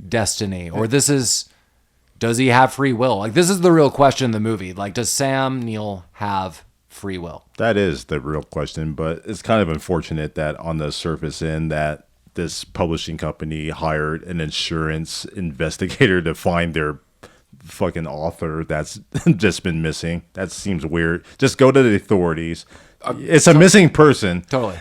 destiny, or does he have free will? Like this is the real question in the movie. Like, does Sam Neill have free will? That is the real question, but it's kind of unfortunate that on the surface end that this publishing company hired an insurance investigator to find their fucking author that's just been missing. That seems weird. Just go to the authorities. It's a missing person. Totally.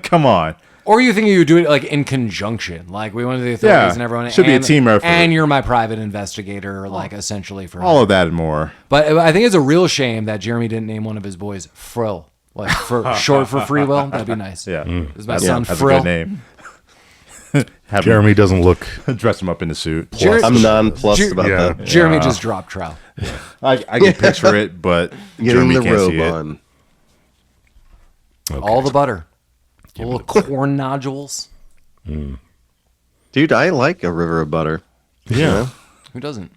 Come on. Or you think you would do it like in conjunction, like we went to the authorities and everyone should be a team effort. and you're my private investigator, like essentially for All of that and more. But I think it's a real shame that Jeremy didn't name one of his boys Frill, like for short for free will. That'd be nice. Yeah. Does my son That's Frill? a good name. Jeremy doesn't look. Dress him up in a suit. I'm nonplussed about that. Jeremy just dropped trout. I can picture it, but Getting Jeremy the can't see robe it. on. Okay. All the butter. Little corn nodules. Dude, I like a river of butter. Yeah. Who doesn't?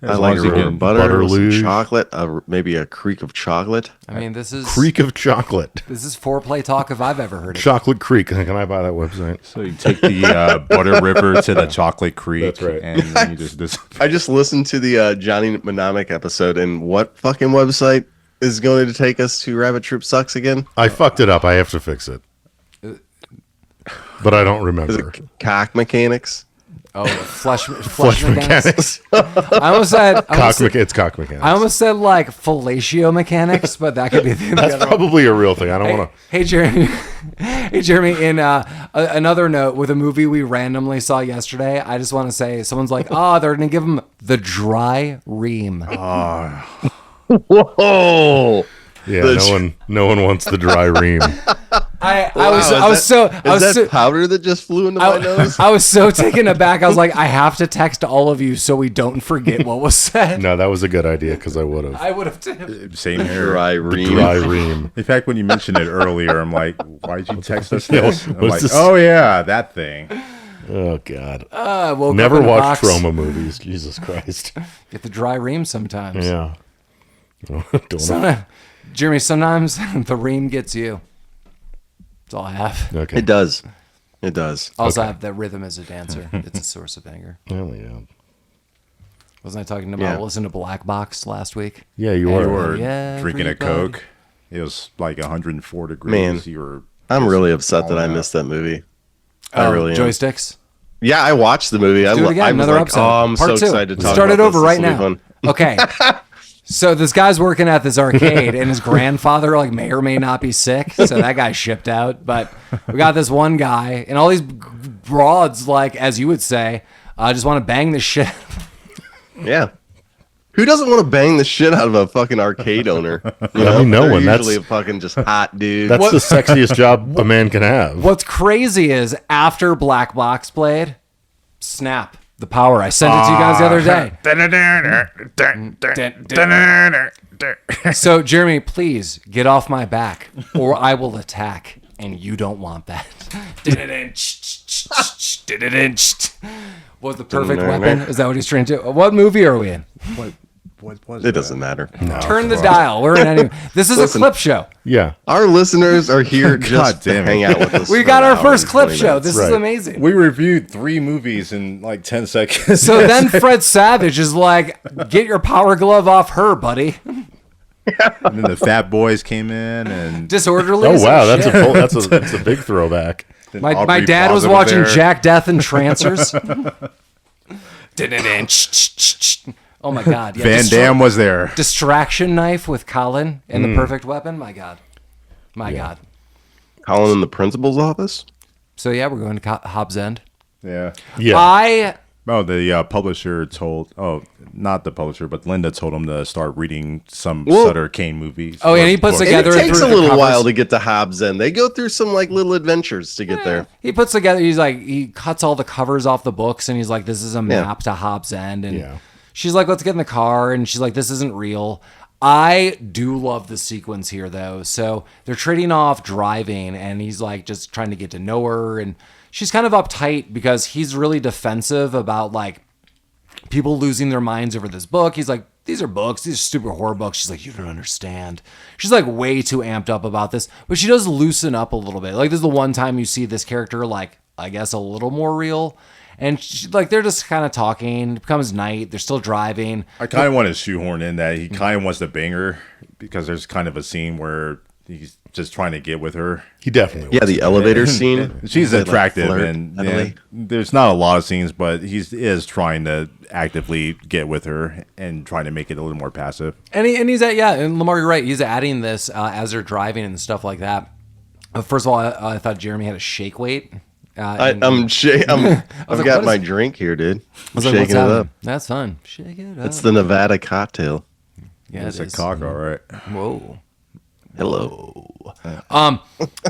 I like a as you river can of butter, butter with some luge. chocolate, maybe a creek of chocolate. I mean, this is Creek of chocolate. this is foreplay talk if I've ever heard it. Chocolate Creek. Can I buy that website? So you take the butter river to the chocolate creek. That's right. And then you just I just listened to the Johnny Mnemonic episode, and what fucking website is going to take us to Rabbit Troop Sucks again? I fucked it up. I have to fix it. But I don't Is remember. it Cock Mechanics? Oh, flesh Flesh mechanics. mechanics. I almost said It's cock mechanics. I almost said like fellatio mechanics, but that could be the That's other one. probably a real thing. I don't want to. Hey Jeremy, hey Jeremy. In another note with a movie we randomly saw yesterday, I just want to say someone's like, they're gonna give him the dry ream. Whoa! Yeah, no one wants the dry ream. I was so powder that just flew into my nose? I was so taken aback. I was like, I have to text all of you so we don't forget what was said. No, that was a good idea because I would have. I would have too. same here. Dry The ream. dry ream. In fact, when you mentioned it earlier, I'm like, why did you text us this? I'm What's like, this? oh yeah, that thing. Oh God. I woke Never up in a watched box. trauma movies. Jesus Christ. Get the dry ream sometimes. Yeah. Don't know. Sometimes, Jeremy, sometimes the ream gets you. That's all I have. Okay. It does. It does. Also, I have that rhythm as a dancer. It's a source of anger. Hell yeah. Wasn't I talking about Yeah. listening to Black Box last week? Yeah, you You were. were Yeah, drinking a everybody. Coke. It was like 104 degrees. Man. You were I'm just really upset that I falling out. missed that movie. I really am. Joysticks. Yeah, I watched the movie. Do it again. I was Another like, episode. oh, I'm Part so 2. excited to talk Start it about over this. right This will now. be fun. Okay. So this guy's working at this arcade, and his grandfather like may or may not be sick, so that guy's shipped out. But we got this one guy, and all these broads, like as you would say, just want to bang the shit. Yeah. Who doesn't want to bang the shit out of a fucking arcade owner? You know? mean, no They're one. Usually That's- a fucking just hot dude. That's the sexiest job a man can have. What's crazy is after Black Box played, snap the power. I sent it to you guys the other day. So Jeremy, please get off my back, or I will attack, and you don't want that. Was the perfect weapon? Is that what he's trying to do? What movie are we in? What was It doesn't matter. Turn the dial. We're in any. This is Listen. a clip show. Yeah. Our listeners are here God just to damn it. hang out with us. We for got an our hour first and clip 20 show. minutes. This is Right. amazing. We reviewed 3 movies in like 10 seconds. So then Fred Savage is like, "Get your power glove off her, buddy." And then the Fat Boys came in, and Disorderly. Oh as wow, shit. that's a big throwback. then My Aubrey dad was Plaza watching there. Jack Death and Trancers. Oh my God. Yeah, Van Damme was there. Distraction knife with Colin and the perfect weapon. My God. My God. Calling in the principal's office? So yeah, we're going to Hobbs End. Yeah. Yeah. Oh, the publisher told. Oh, not the publisher, but Linda told him to start reading some Well- Sutter Cane movies. Oh, and or he puts books. together- And it takes through a the little covers. while to get to Hobbs End. They go through some like little adventures to get there. He puts together, he cuts all the covers off the books and he's like, this is a map to Hobbs End. And Yeah. she's like, let's get in the car. And she's like, this isn't real. I do love the sequence here though. So they're trading off driving and he's like just trying to get to know her. And she's kind of uptight because he's really defensive about like people losing their minds over this book. He's like, these are books. These are stupid horror books. She's like, you don't understand. She's like way too amped up about this, but she does loosen up a little bit. Like this is the one time you see this character, like, I guess a little more real. And she, like, they're just kind of talking. It becomes night. They're still driving. I kind of want to shoehorn in that he kind of wants to bang her because there's kind of a scene where he's just trying to get with her. He definitely Yeah, the elevator scene. She's They, like, attractive, flirt and yeah, heavily. there's not a lot of scenes, but he is trying to actively get with her and trying to make it a little more passive. And he's at, yeah, and Lamar, you're right. He's adding this as they're driving and stuff like that. First of all, I thought Jeremy had a shake weight. I've like, got what my is- drink here, dude. I I'm was like, shaking what's it that? up. That's fun. Shake it up. It's the Nevada cocktail. yeah, It's it a is. cock, all right. Whoa. Hello. no.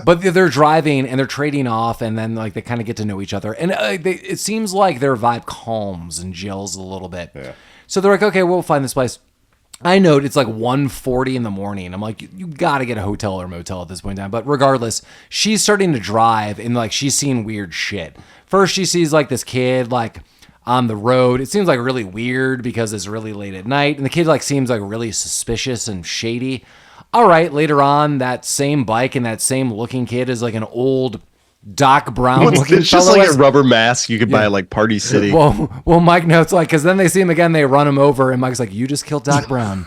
But they're driving and they're trading off, and then like they kind of get to know each other, and it seems like their vibe calms and gels a little bit. Yeah. So they're like, okay, we'll find this place. I know it's like 1:40 in the morning. I'm like, you got to get a hotel or motel at this point in time. But regardless, she's starting to drive and like she's seeing weird shit. First, she sees like this kid like on the road. It seems like really weird because it's really late at night. And the kid like seems like really suspicious and shady. All right, later on, that same bike and that same looking kid is like an old Doc Brown looking It's just like a rubber mask you could buy at like Party City. Well, Mike notes like, because then they see him again, they run him over, and Mike's like, "You just killed Doc Brown,"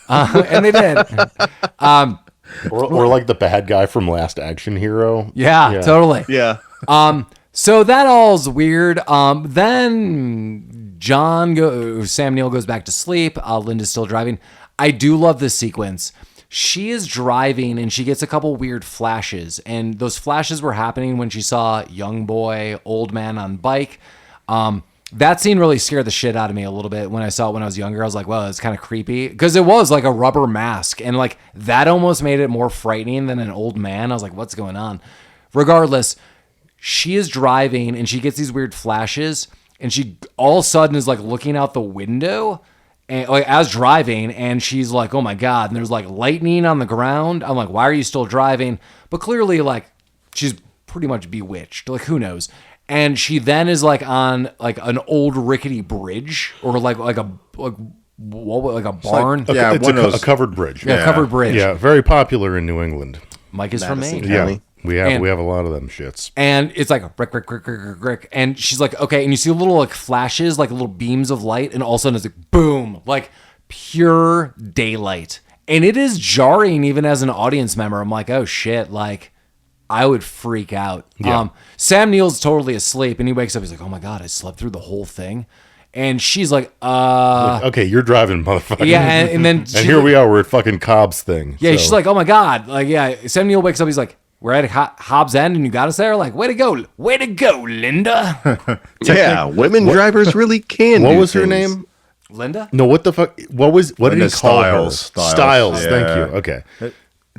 and they did. Or like the bad guy from Last Action Hero. Yeah, totally. Yeah. So that all's weird. Then Sam Neill goes back to sleep. Linda's still driving. I do love this sequence. She is driving and she gets a couple weird flashes, and those flashes were happening when she saw young boy, old man on bike. That scene really scared the shit out of me a little bit when I saw it when I was younger. I was like, well, it's kind of creepy because it was like a rubber mask, and like that almost made it more frightening than an old man. I was like, what's going on? Regardless, she is driving and she gets these weird flashes, and she all of a sudden is like looking out the window and like as driving, and she's like, oh my God, and there's like lightning on the ground. I'm like, why are you still driving? But clearly like she's pretty much bewitched. Like, who knows? And she then is like on like an old rickety bridge or like a barn. It's a covered bridge. Yeah, covered bridge. Yeah, very popular in New England. Mike is from Maine. Yeah, we have a lot of them shits. And it's like rick, and she's like, okay, and you see little like flashes, like little beams of light, and all of a sudden it's like boom, like pure daylight. And it is jarring even as an audience member. I'm like, oh shit, like I would freak out. Yeah. Sam Neill's totally asleep, and he wakes up, he's like, oh my God, I slept through the whole thing. And she's like, okay, you're driving, motherfucker. Yeah, and then and here we are, we're at fucking Cobb's thing. Yeah, so. she's like, oh my God. Like, yeah, Sam Neill wakes up, he's like, we're at Hobbs End and you got us there? Like, way to go, Linda. Yeah, women drivers really can What do was her things. name? Linda? No, what the fuck? What did he call her? Styles, yeah. thank you. Okay.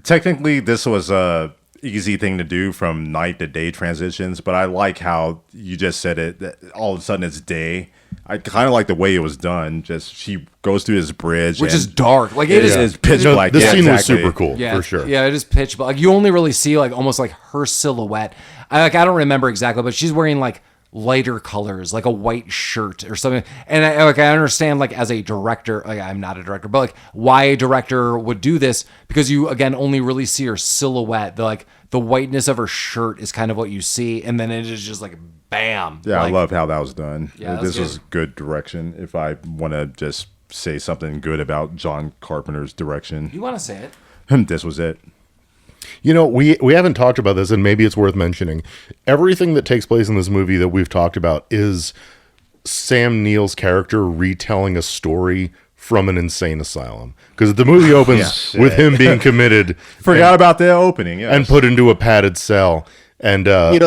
Technically, this was a easy thing to do from night to day transitions, but I like how you just said it. That all of a sudden it's day. I kind of like the way it was done. Just she goes through this bridge, Which is dark. Like it is pitch black. This scene was exactly. super cool, yeah, for sure. Yeah, it is pitch black. Like, you only really see like almost like her silhouette. I don't remember exactly, but she's wearing like lighter colors, like a white shirt or something. And I understand like as a director, like I'm not a director, but like why a director would do this, because you again only really see her silhouette. The whiteness of her shirt is kind of what you see, and then it is just like bam. Yeah, like, I love how that was done. Yeah, this was good direction. If I want to just say something good about John Carpenter's direction, You want to say it? this was it. You know, we haven't talked about this, and maybe it's worth mentioning. Everything that takes place in this movie that we've talked about is Sam Neill's character retelling a story from an insane asylum. Because the movie opens with him being committed. Forgot about the opening. Yes. And put into a padded cell. And I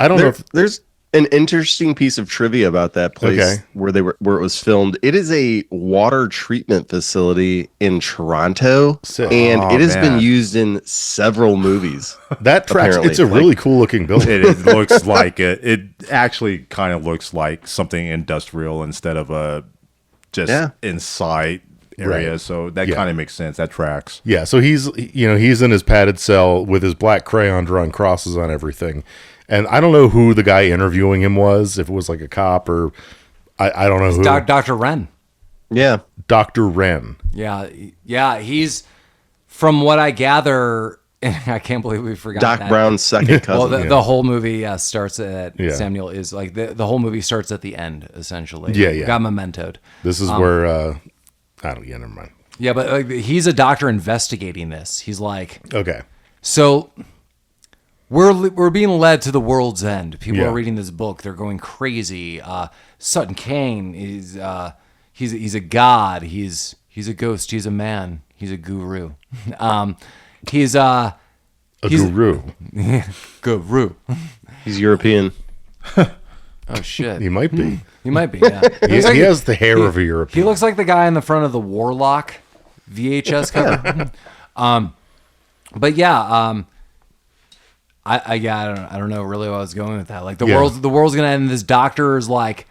don't know if there's an interesting piece of trivia about that place where it was filmed. It is a water treatment facility in Toronto, and it has been used in several movies. That tracks. It's a really cool looking building. It looks like it actually kind of looks like something industrial instead of a just inside area. Right. So that kind of makes sense. That tracks. Yeah. So he's in his padded cell with his black crayon drawing crosses on everything. And I don't know who the guy interviewing him was, if it was like a cop or I don't know who. Dr. Wren. Yeah. Dr. Wren. Yeah. He's, from what I gather, I can't believe we forgot Doc that. Brown's second cousin. Well, the whole movie starts at Sam Neill is like the whole movie starts at the end, essentially. Yeah. Got mementoed. This is where never mind. Yeah, but like, he's a doctor investigating this. He's like, okay, so we're being led to the world's end. People are reading this book. They're going crazy. Sutter Cane is he's a god. He's a ghost. He's a man. He's a guru. He's a guru. Guru. He's European. Oh shit. He might be. He might be. Yeah. He has the hair of a European. He looks like the guy in the front of the Warlock VHS cover. But yeah, I don't know really where I was going with that. Like the world's gonna end. This doctor is like,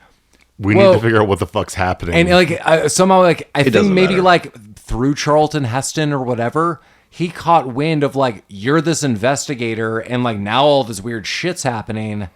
we need to figure out what the fuck's happening. and like somehow like I think maybe matter. like through Charlton Heston or whatever, he caught wind of like you're this investigator, and like now all this weird shit's happening.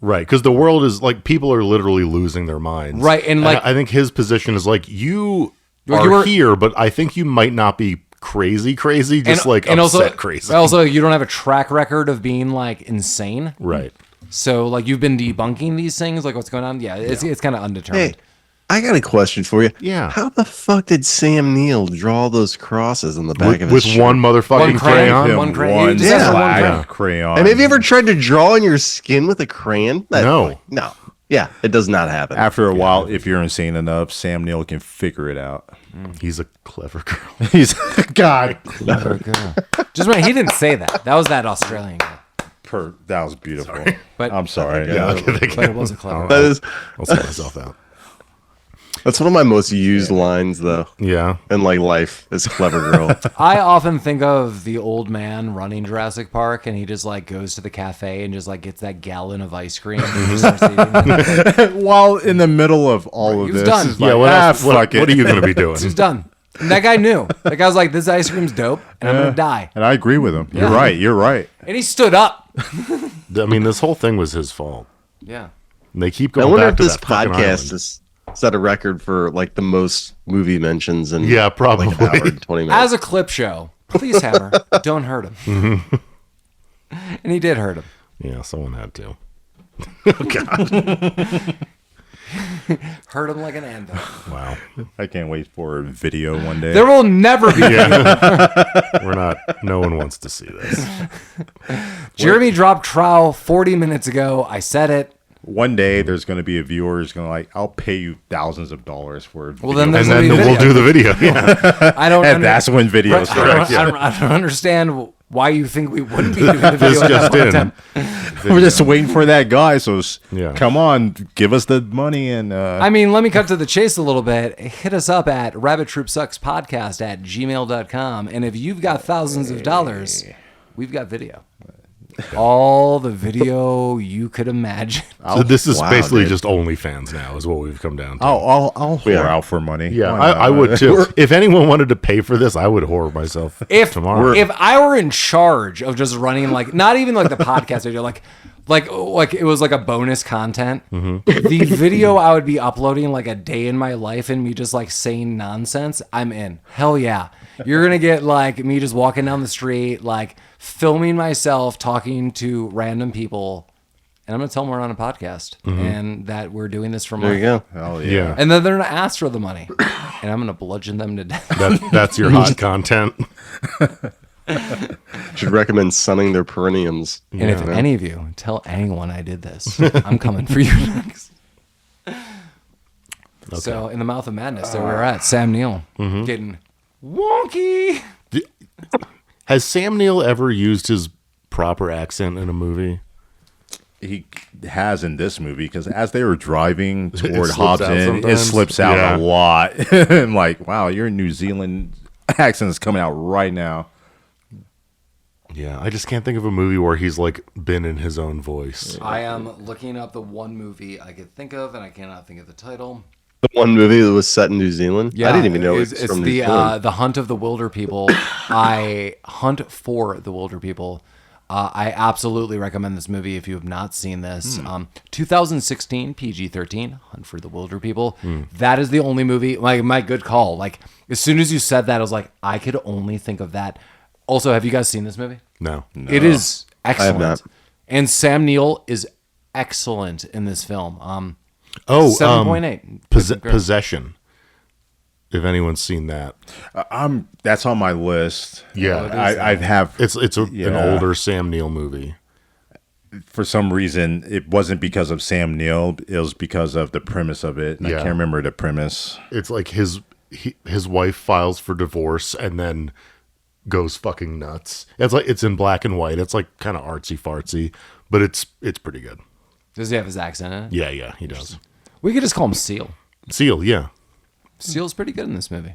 Right, because the world is like people are literally losing their minds. Right, and like I think his position is like you Like, are here, but I think you might not be crazy, just like upset also crazy. Also, you don't have a track record of being like insane. Right. So like you've been debunking these things, like what's going on? Yeah, it's kind of undetermined. Hey, I got a question for you. Yeah. How the fuck did Sam Neill draw those crosses on the back of his With shirt? one motherfucking crayon? One crayon. One He just has one black crayon. crayon. And have you ever tried to draw on your skin with a crayon? No. No. Yeah, it does not happen. After a while, if you're insane enough, Sam Neill can figure it out. He's a clever girl. He's God. Just remember, he didn't say that. That was that Australian guy. That was beautiful. But I'm sorry. but it wasn't clever. That is, I'll sort myself out. that's one of my most used lines, though, Yeah. in like life, is clever girl. I often think of the old man running Jurassic Park, and he just like goes to the cafe and just like gets that gallon of ice cream and just starts eating it. While in the middle of all of He was this, done. it's Yeah, like, what else? fuck What it. are you going to be doing? He's done. And that guy knew. That guy was like, "This ice cream's dope, and I'm gonna die." And I agree with him. Yeah. You're right. You're right. And he stood up. I mean, this whole thing was his fault. Yeah. And they keep I going wonder back if to this that fucking podcast island. has set a record for like the most movie mentions in Yeah, probably. like an hour and 20 minutes. As a clip show, please, Hammer, don't hurt him. And he did hurt him. Yeah, someone had to. Oh, God. Hurt him like an anvil. Wow. I can't wait for a video one day. There will never be. We're not, no one wants to see this. Jeremy dropped trowel 40 minutes ago. I said it. One day there's going to be a viewer who's going to like, I'll pay you thousands of dollars for a video. Well, then And there's then gonna be a we'll video. do the video. Yeah. I don't. And that's when videos I start. I don't understand why you think we wouldn't be doing the video. This at just that in. time. We're just waiting for that guy. So Yeah. come on, give us the money and I mean, let me cut to the chase a little bit. Hit us up at rabbittroopsuckspodcast@gmail.com. And if you've got thousands of dollars, we've got video. All the video you could imagine. So this is Wow, basically dude. just OnlyFans now, is what we've come down to. I'll whore out for money. Yeah, Why not? I would too. If anyone wanted to pay for this, I would whore myself tomorrow. If I were in charge of just running like not even like the podcast video, like it was like a bonus content, the video I would be uploading like a day in my life and me just like saying nonsense, I'm in. Hell yeah. You're gonna get like me just walking down the street, like filming myself talking to random people, and I'm gonna tell them we're on a podcast and that we're doing this for There money. you go. Hell yeah. yeah, And then they're gonna ask for the money, and I'm gonna bludgeon them to death. that's your hot content. Should recommend sunning their perineums. And if any of you tell anyone I did this, I'm coming for you next. So, in the mouth of madness, there we were at. Sam Neill getting wonky. Has Sam Neill ever used his proper accent in a movie? He has in this movie because as they were driving toward slips Hobbs out End, it sometimes. slips out Yeah. a lot. I'm like, wow, your New Zealand accent is coming out right now. Yeah, I just can't think of a movie where he's like been in his own voice. I am looking up the one movie I could think of, and I cannot think of the title. The one movie that was set in New Zealand? I didn't even know it's it's from New the Zealand. the Hunt of the Wilder People. I hunt for the Wilder People. I absolutely recommend this movie if you have not seen this. 2016 PG-13, Hunt for the Wilder People. That is the only movie. My good call. Like as soon as you said that, I was like, I could only think of that. Also, have you guys seen this movie? No. It is excellent. not. And Sam Neill is excellent in this film. 7.8. 7.8. Possession. If anyone's seen that, That's on my list. Yeah. I have. it's an Yeah. older Sam Neill movie. For some reason, it wasn't because of Sam Neill. It was because of the premise of it. I Yeah. can't remember the premise. It's like his wife files for divorce and then goes fucking nuts. It's in black and white. It's like kind of artsy fartsy, but it's pretty good. Does he have his accent in it? Yeah, he does. We could just call him Seal. Seal, yeah. Seal's pretty good in this movie.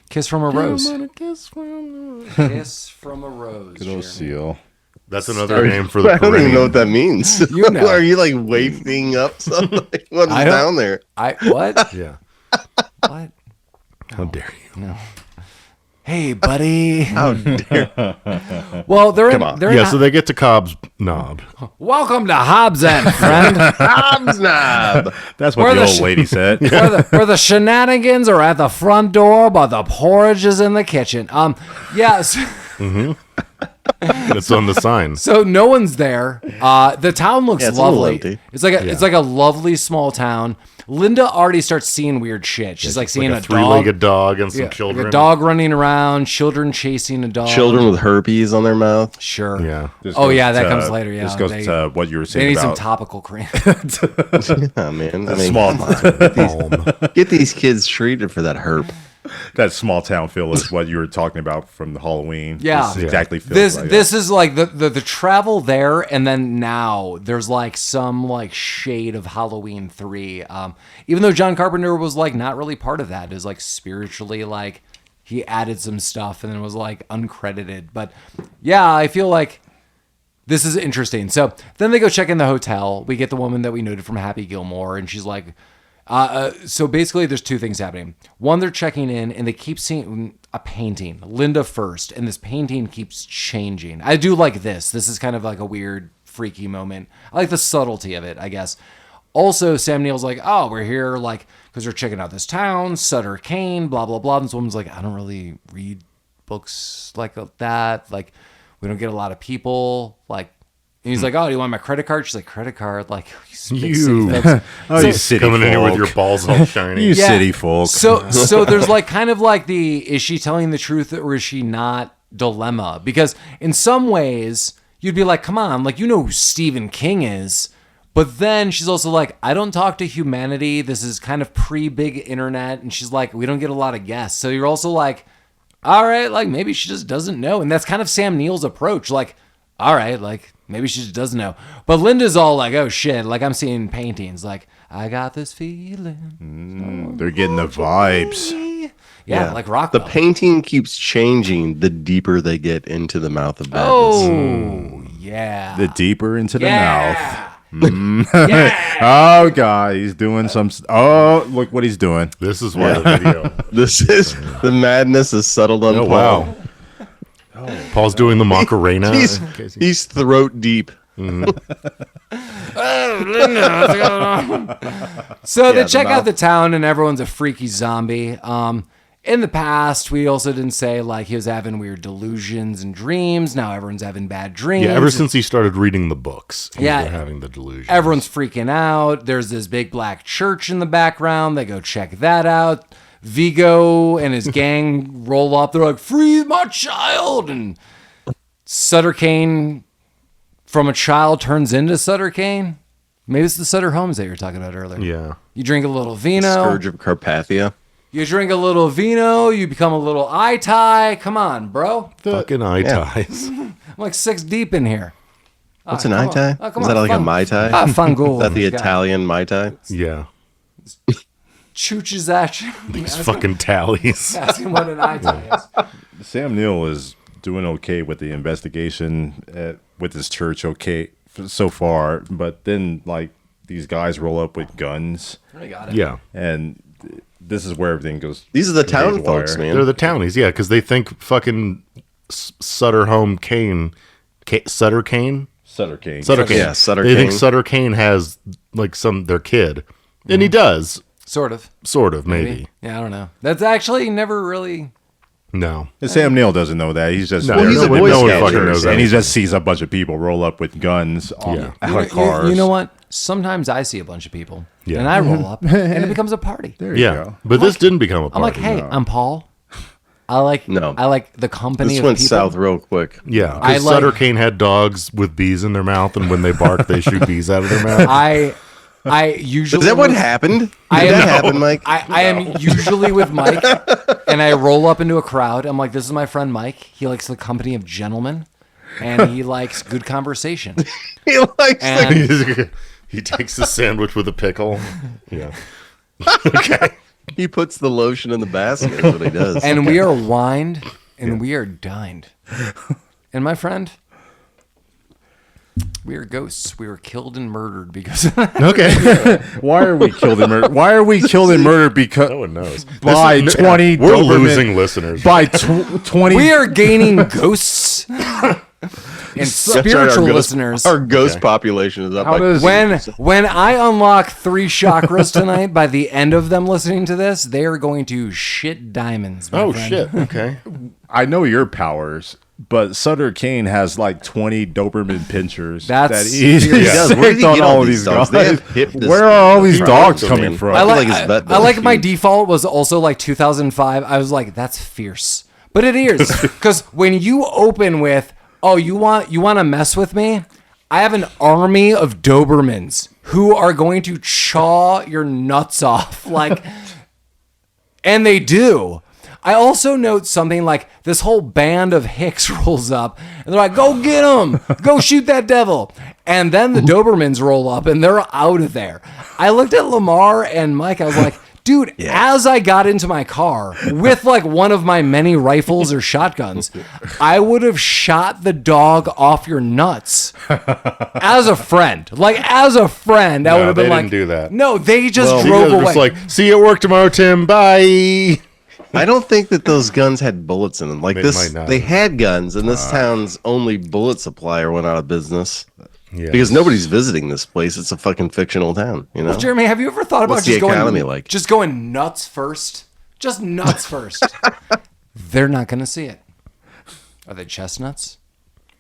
Kiss from a Rose. Kiss from a Rose. Good old Seal. That's another name for the I don't even perennial. know what that means. You know. Are you like waving up something? What's down there? What? Yeah. What? How dare you? No. Hey, buddy. How dare? Well, they're Come on. They're Yeah, so they get to Cobb's knob. welcome to Hobbs End, friend. Hobbs knob. That's what Where the the old lady said. where the shenanigans are at the front door, but the porridge is in the kitchen. Yes. It's on the sign. So no one's there. The town looks Yeah, it's a little lovely. empty. It's like a lovely small town. Linda already starts seeing weird shit. She's like seeing Like a three-legged dog and some like children. a dog running around, children chasing a dog. Children with herpes on their mouth. Sure. Yeah. This Oh goes yeah, that to- comes later. Yeah. This goes to what you were They saying need some about topical cream. Yeah, man. I mean, small, get these kids treated for that herp. that small town feel is what you were talking about from the Halloween. Yeah. This exactly feels This like this that. is like the travel there, and then now there's like some like shade of Halloween 3. Even though John Carpenter was like not really part of that, it was like spiritually like he added some stuff and then was like uncredited. But yeah, I feel like this is interesting. So then they go check in the hotel. We get the woman that we noted from Happy Gilmore, and she's like, so basically there's two things happening. One, they're checking in and they keep seeing a painting, Linda first, and this painting keeps changing. I do like this. This is kind of like a weird, freaky moment. I like the subtlety of it, I guess. Also, Sam Neill's like, oh, we're here like because we're checking out this town, Sutter Cane, blah, blah, blah. And this woman's like, I don't really read books like that. Like, we don't get a lot of people. Like, and he's like, oh, do you want my credit card? She's like, credit card? Like, You. Oh, you city Coming in here with folk. your balls all shiny. You city folk. So there's like kind of like is she telling the truth or is she not dilemma? Because in some ways you'd be like, come on, like, you know who Stephen King is. But then she's also like, I don't talk to humanity. This is kind of pre-big internet. And she's like, we don't get a lot of guests. So you're also like, all right, like maybe she just doesn't know. And that's kind of Sam Neill's approach. Like, all right, like maybe she just doesn't know. But Linda's all like, oh shit, like I'm seeing paintings. Like, I got this feeling. They're getting the vibes. Yeah, like Rockwell. The painting keeps changing the deeper they get into the mouth of madness. Oh, yeah. The deeper into the mouth. Yeah. Oh, God, he's doing some. Oh, look what he's doing. This is why the video. This is the madness is settled on Oh, Paul. wow. Paul's doing the Macarena. He's throat deep. So they the check out mouth. the town and everyone's a freaky zombie. In the past, we also didn't say like he was having weird delusions and dreams. Now everyone's having bad dreams. Yeah, ever since he started reading the books, he's Yeah. been having the delusion. Everyone's freaking out. There's this big black church in the background. They go check that out. Vigo and his gang roll up. They're like, free my child. And Sutter Cane from a child turns into Sutter Cane. Maybe it's the Sutter Homes that you were talking about earlier. Yeah. You drink a little vino. Scourge of Carpathia. You drink a little vino. You become a little eye tie. Come on, bro. Fucking eye ties. I'm like 6 deep in here. What's an eye tie? Oh, come Is that on, like fun. a Mai Tai? Fangool. Is that the Italian Mai Tai? Yeah. Chooches at you. These fucking tallies. Asking what an eye tie is. Sam Neill is doing okay with the investigation with his church, okay, so far. But then, like, these guys roll up with guns, I got it. Yeah. and this is where everything goes. These are the town haywire. folks, man. They're the townies, yeah, because they think fucking Sutter Home Cane. Sutter Cane? Sutter King. Sutter Cane. Yeah, Sutter They think Cane. Sutter Cane has, like, their kid. And he does. Sort of. Sort of, maybe. Yeah, I don't know. That's actually never really. No. And Sam Neill doesn't know that. He's just No, there he's a with Boy no Scout fucking church, knows and and he he's just sees a bunch of people roll up with guns out of cars. You know what? Sometimes I see a bunch of people Yeah. and I roll up and it becomes a party. There you Yeah. go. But this didn't become a I'm party. like, hey, I'm Paul. I like the company This of went people. south real quick. Yeah, I because like- Sutter Cane had dogs with bees in their mouth, and when they bark, they shoot bees out of their mouth. I usually Is that what happened? Did I that am- happen, Mike? I am usually with Mike, and I roll up into a crowd. I'm like, this is my friend Mike. He likes the company of gentlemen, and he likes good conversation. He likes And He takes a sandwich with a pickle. Yeah. Okay. He puts the lotion in the basket. That's what he does. And we are wined and we are dined. And my friend, we are ghosts. We were killed and murdered because Okay. Why are we killed and murdered? Why are we killed and murdered? Because No one knows. by 20 We're Doberman- losing listeners. By 20 we are gaining ghosts and spiritual listeners. Our ghost population is up. How By does- When I unlock 3 chakras tonight, by the end of them listening to this, they are going to shit diamonds. My Oh friend. shit. Okay. I know your powers, but Sutter Cane has like 20 Doberman pinchers That's- that he's He does. Where did he on get all these dogs? dogs. They have hip Where are all these dysplasia. dogs I coming mean, from? I like, his vet I like bill's my huge. default was also like 2005. I was like, that's fierce, but it is because when you open with, oh, you want to mess with me? I have an army of Dobermans who are going to chaw your nuts off, like, and they do. I also note something like this whole band of hicks rolls up and they're like, go get him, go shoot that devil. And then the Dobermans roll up and they're out of there. I looked at Lamar and Mike. I was like, dude, as I got into my car with like one of my many rifles or shotguns, I would have shot the dog off your nuts as a friend. Like, as a friend, I would have been they like, didn't do that. No, they just You drove guys were away. just like, see you at work tomorrow, Tim. Bye. I don't think that those guns had bullets in them. Like It this, might not. they had guns, and this town's only bullet supplier went out of business Yeah. because nobody's visiting this place. It's a fucking fictional town, you know. Jeremy, have you ever thought about What's the just going economy like? just going nuts first? Just nuts first. They're not going to see it. Are they chestnuts?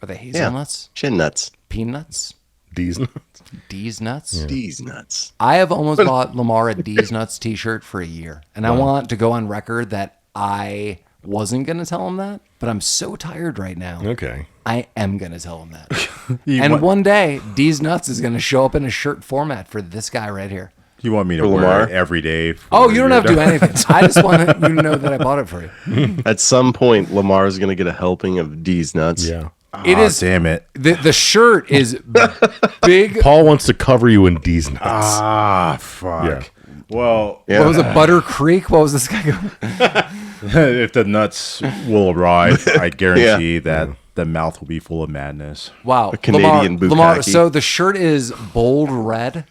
Are they hazelnuts? Chin nuts, Peanuts? D's nuts. D's nuts? D's nuts. I have almost bought Lamar a D's nuts t-shirt for a year. And I want to go on record that I wasn't going to tell him that, but I'm so tired right now. Okay. I am going to tell him that. And one day, D's nuts is going to show up in a shirt format for this guy right here. You want me to For wear Lamar? it every day? Oh, you don't have to do anything. I just want you to know that I bought it for you. At some point, Lamar's gonna get a helping of D's nuts. Yeah. It is. Damn it. The shirt is big. Paul wants to cover you in D's nuts. Ah, fuck. Yeah. Well, What was it? Butter Creek? What was this guy going? if the nuts will arrive, I guarantee that the mouth will be full of madness. Wow. Canadian Lamar. bukkake. So the shirt is bold red.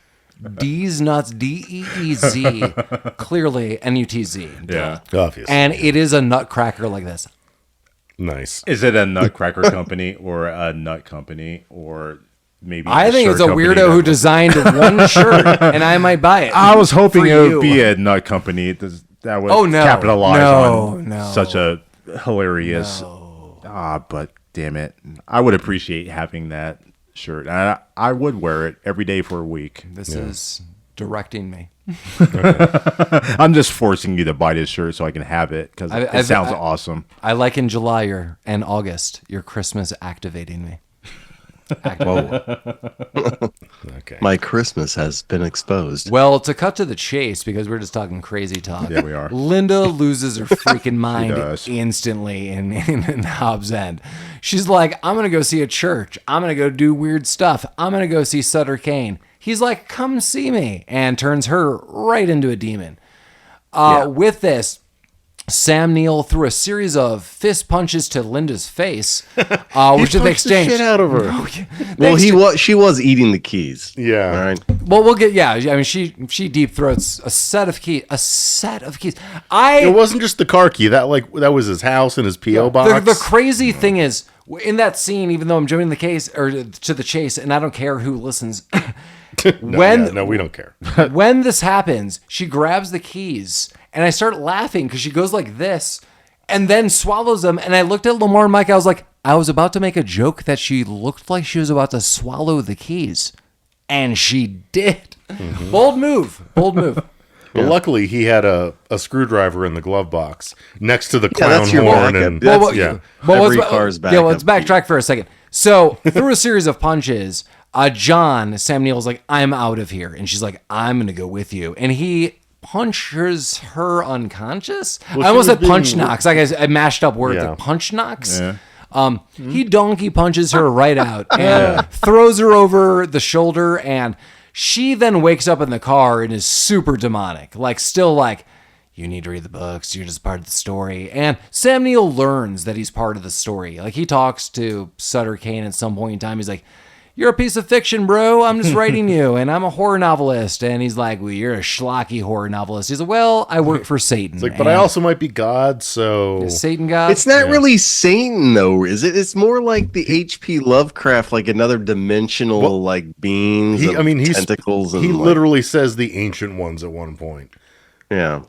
D's nuts. D-E-E-Z. Clearly N-U-T-Z. Yeah. Obviously. And it is a nutcracker like this. Nice. Is it a nutcracker company or a nut company or maybe? I think shirt it's a company weirdo that- who designed one shirt, and I might buy it. I was hoping for it would you. be a nut company that would Oh, no. capitalize No, on no. such a hilarious. But damn it, I would appreciate having that shirt. I would wear it every day for a week. This is directing me. I'm just forcing you to buy this shirt so I can have it because it sounds awesome. I like in July and August, your Christmas activating me. Okay. My Christmas has been exposed. Well, to cut to the chase, because we're just talking crazy talk. Yeah, we are. Linda loses her freaking mind does. instantly in Hobbs End. She's like, I'm going to go see a church. I'm going to go do weird stuff. I'm going to go see Sutter Cane. He's like, come see me, and turns her right into a demon. With this, Sam Neill threw a series of fist punches to Linda's face, which is the punched the exchange. shit out of her. Well, she was eating the keys. Yeah. All right. Well, we'll get. Yeah, I mean, she deep throats a set of keys. A set of keys. It wasn't just the car key. That was his house and his PO box. The crazy thing is, in that scene, even though I'm jumping the case or to the chase, and I don't care who listens. No, we don't care. When this happens, she grabs the keys, and I start laughing because she goes like this, and then swallows them. And I looked at Lamar and Mike. I was like, I was about to make a joke that she looked like she was about to swallow the keys, and she did. Mm-hmm. Bold move. But luckily, he had a screwdriver in the glove box next to the Yeah, clown that's your horn. backup. And That's- yeah. Every car's Yeah, let's backup. backtrack for a second. So through a series of punches, Sam Neill's like, I'm out of here. And she's like, I'm going to go with you. And he punches her unconscious. Well, I almost she said was punch being- knocks. Like I mashed up words. Yeah. Like punch knocks. Yeah. He donkey punches her right out and throws her over the shoulder. And she then wakes up in the car and is super demonic. Like still like, you need to read the books. You're just part of the story. And Sam Neill learns that he's part of the story. Like, he talks to Sutter Cane at some point in time. He's like, you're a piece of fiction, bro. I'm just writing you, and I'm a horror novelist. And he's like, well, you're a schlocky horror novelist. He's like, well, I work for Satan. It's like, but I also might be God, so... Is Satan God? It's not really Satan, though, is it? It's more like the H.P. Lovecraft, like another dimensional, like, beings and tentacles. And he literally says the Ancient Ones at one point. Yeah.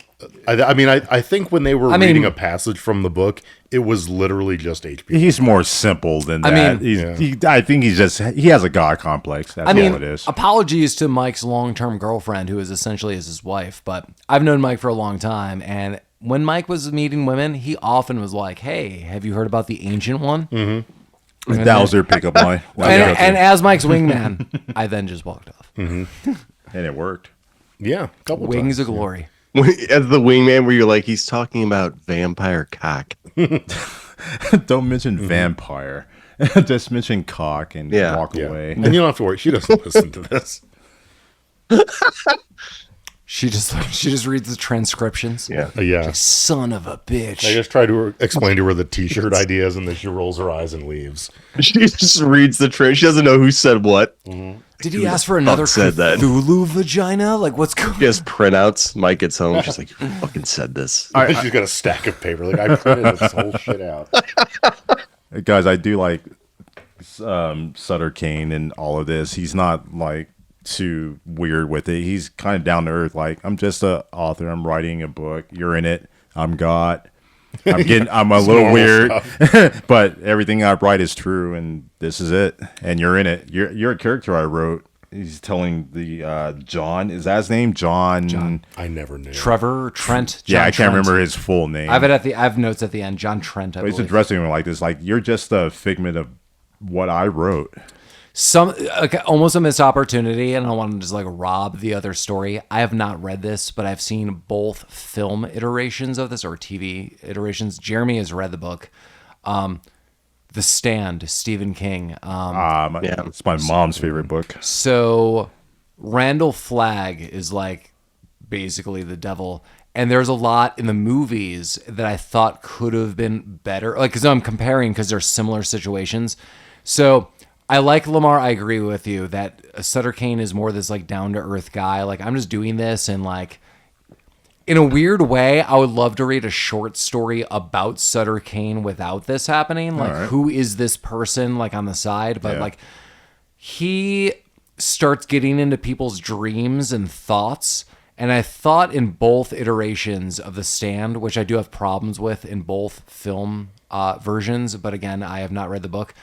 I think when they were reading a passage from the book, it was literally just HP. He's more simple than that. I think he has a God complex. That's all it is. Apologies to Mike's long-term girlfriend, who is essentially his wife, but I've known Mike for a long time, and when Mike was meeting women, he often was like, hey, have you heard about the Ancient One? Mm-hmm. That was their pickup line. And as Mike's wingman, I then just walked off. Mm-hmm. And it worked. Yeah, a couple times. Wings of glory. As the wingman, where you're like, he's talking about vampire cock. Don't mention vampire. Just mention cock and walk away. And you don't have to worry. She doesn't listen to this. She just reads the transcriptions. Yeah. Like, son of a bitch. I just try to explain to her the T-shirt ideas, and then she rolls her eyes and leaves. She just reads the trend. She doesn't know who said what. Mm-hmm. Did he ask for another Cthulhu vagina? Like, what's going on? She has printouts. Mike gets home. She's like, who fucking said this? She's got a stack of paper. Like, I printed this whole shit out. Guys, I do like Sutter Cane and all of this. He's not, like, too weird with it. He's kind of down to earth. Like, I'm just an author. I'm writing a book. You're in it. I'm God. I'm a little weird, but everything I write is true, and this is it. And you're in it. You're a character I wrote. He's telling the John. Is that his name? John. I never knew. Trevor Trent. I can't remember his full name. I have notes at the end. John Trent. But he's addressing him like this. Like, you're just a figment of what I wrote. Almost a missed opportunity, and I want to just like rob the other story. I have not read this, but I've seen both film iterations of this or TV iterations. Jeremy has read the book. The Stand, Stephen King. It's my mom's favorite book. So Randall Flagg is like basically the devil. And there's a lot in the movies that I thought could have been better. Like, because I'm comparing because they're similar situations. So I like Lamar. I agree with you that Sutter Cane is more this like down to earth guy. Like, I'm just doing this, and like in a weird way, I would love to read a short story about Sutter Cane without this happening. Like, who is this person like on the side? But like, he starts getting into people's dreams and thoughts. And I thought in both iterations of The Stand, which I do have problems with in both film versions, but again, I have not read the book,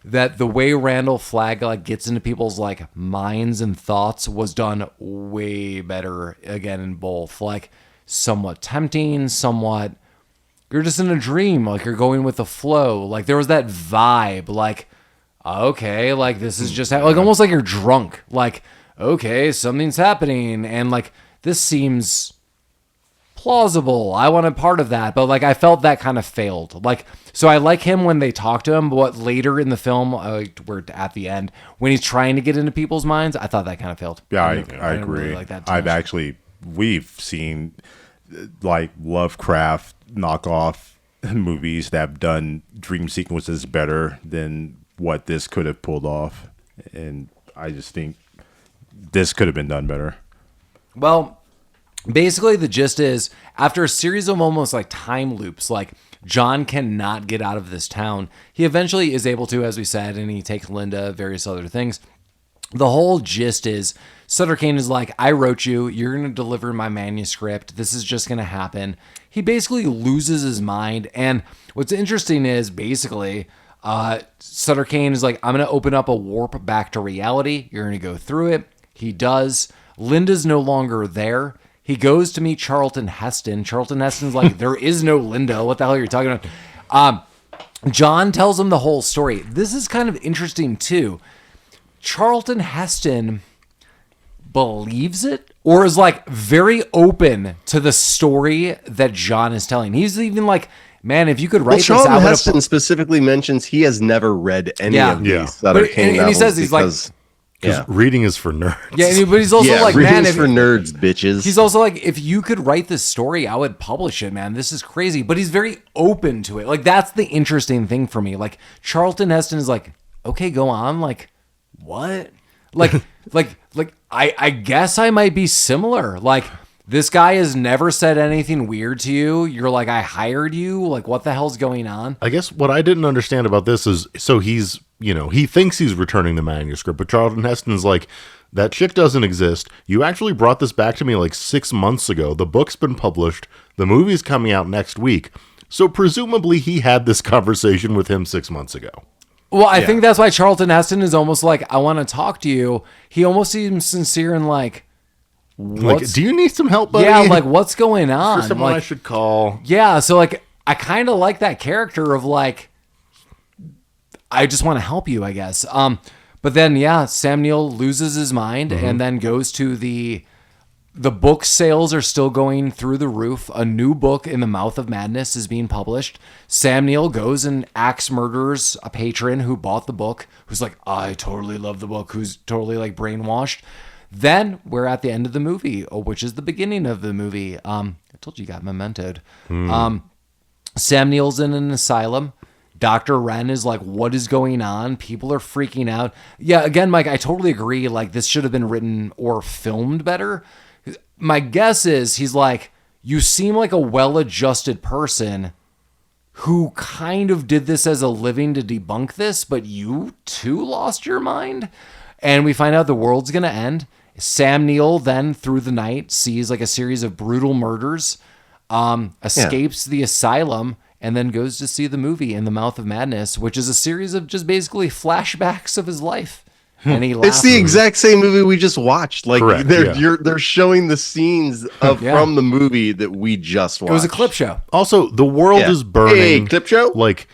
that the way Randall Flagg like gets into people's like minds and thoughts was done way better again in both. Like, somewhat tempting, somewhat you're just in a dream, like you're going with the flow. Like, there was that vibe, like, okay, like this is just like almost like you're drunk. Like, okay, something's happening, and like this seems plausible. I want a part of that, but like I felt that kind of failed. Like, so I like him when they talk to him, but later in the film, we're at the end when he's trying to get into people's minds, I thought that kind of failed. Yeah, I agree. Really like that. We've seen like Lovecraft knockoff movies that have done dream sequences better than what this could have pulled off, and I just think this could have been done better. Well, basically, the gist is, after a series of almost like time loops, like John cannot get out of this town. He eventually is able to, as we said, and he takes Linda, various other things. The whole gist is Sutter Cane is like, I wrote you. You're going to deliver my manuscript. This is just going to happen. He basically loses his mind. And what's interesting is basically Sutter Cane is like, I'm going to open up a warp back to reality. You're going to go through it. He does. Linda's no longer there. He goes to meet Charlton Heston. Charlton Heston's like, there is no Linda. What the hell are you talking about? John tells him the whole story. This is kind of interesting, too. Charlton Heston believes it, or is like very open to the story that John is telling. He's even like, man, if you could write this out. Charlton Heston specifically mentions he has never read any of these Sutter Cane novels. And he says, he's like, Because reading is for nerds. Yeah, but he's also like, man, for nerds, bitches. He's also like, if you could write this story, I would publish it, man. This is crazy. But he's very open to it. Like, that's the interesting thing for me. Like, Charlton Heston is like, okay, go on. Like, what? Like, I guess I might be similar. Like, this guy has never said anything weird to you. You're like, I hired you. Like, what the hell's going on? I guess what I didn't understand about this is, so he's, he thinks he's returning the manuscript, but Charlton Heston's like, that chick doesn't exist. You actually brought this back to me like 6 months ago. The book's been published. The movie's coming out next week. So presumably he had this conversation with him 6 months ago. Well, I think that's why Charlton Heston is almost like, I want to talk to you. He almost seems sincere and like, do you need some help, buddy? Yeah, like, what's going on? For someone like, I should call. Yeah, so like, I kind of like that character of like, I just want to help you, I guess. But then, Sam Neill loses his mind and then goes to the book sales are still going through the roof. A new book, In the Mouth of Madness, is being published. Sam Neill goes and axe murders a patron who bought the book, who's like, I totally love the book, who's totally like brainwashed. Then we're at the end of the movie, which is the beginning of the movie. I told you got mementoed. Sam Neill's in an asylum. Dr. Wren is like, what is going on? People are freaking out. Yeah, again, Mike, I totally agree. Like, this should have been written or filmed better. My guess is he's like, you seem like a well-adjusted person who kind of did this as a living to debunk this, but you too lost your mind. And we find out the world's going to end. Sam Neill then, through the night, sees like a series of brutal murders, escapes the asylum, and then goes to see the movie In the Mouth of Madness, which is a series of just basically flashbacks of his life. And he It's the exact same movie we just watched. Like, correct, they're showing the scenes from the movie that we just watched. It was a clip show. Also, the world is burning. Hey, clip show? Like,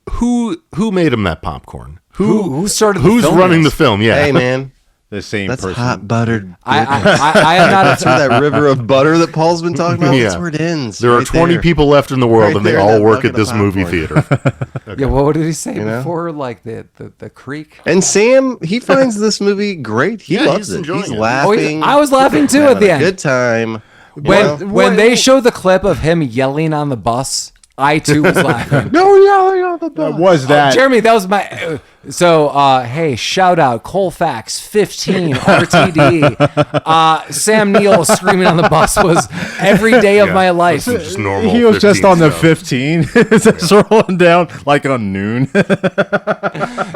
who made him that popcorn? Who started? Who's running the film? Yeah. Hey, man. The same That's person. hot buttered. I am not Through that river of butter that Paul's been talking about. That's where it ends. There are 20 people left in the world, and they all work at this movie theater. Yeah, what did he say before? Like the creek. And Sam, he finds this movie great. He loves he's it. enjoying He's it. laughing. I was laughing too at the end. Good time. When they show the clip of him yelling on the bus, I too was laughing. No yelling on the bus. Was that Jeremy, that was my hey, shout out Colfax 15 RTD. Sam Neill screaming on the bus was every day of my life. Just normal. he was just on the stuff. 15, just rolling down like on noon.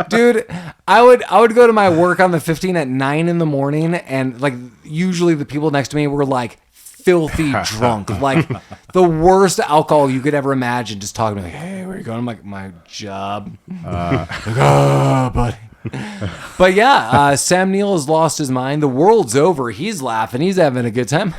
Dude, I would go to my work on the 15 at 9 in the morning, and like usually the people next to me were like filthy drunk, like the worst alcohol you could ever imagine, just talking to me like, hey, where are you going? I'm like, my job. Buddy. But yeah, Sam Neill has lost his mind. The world's over. He's laughing. He's having a good time.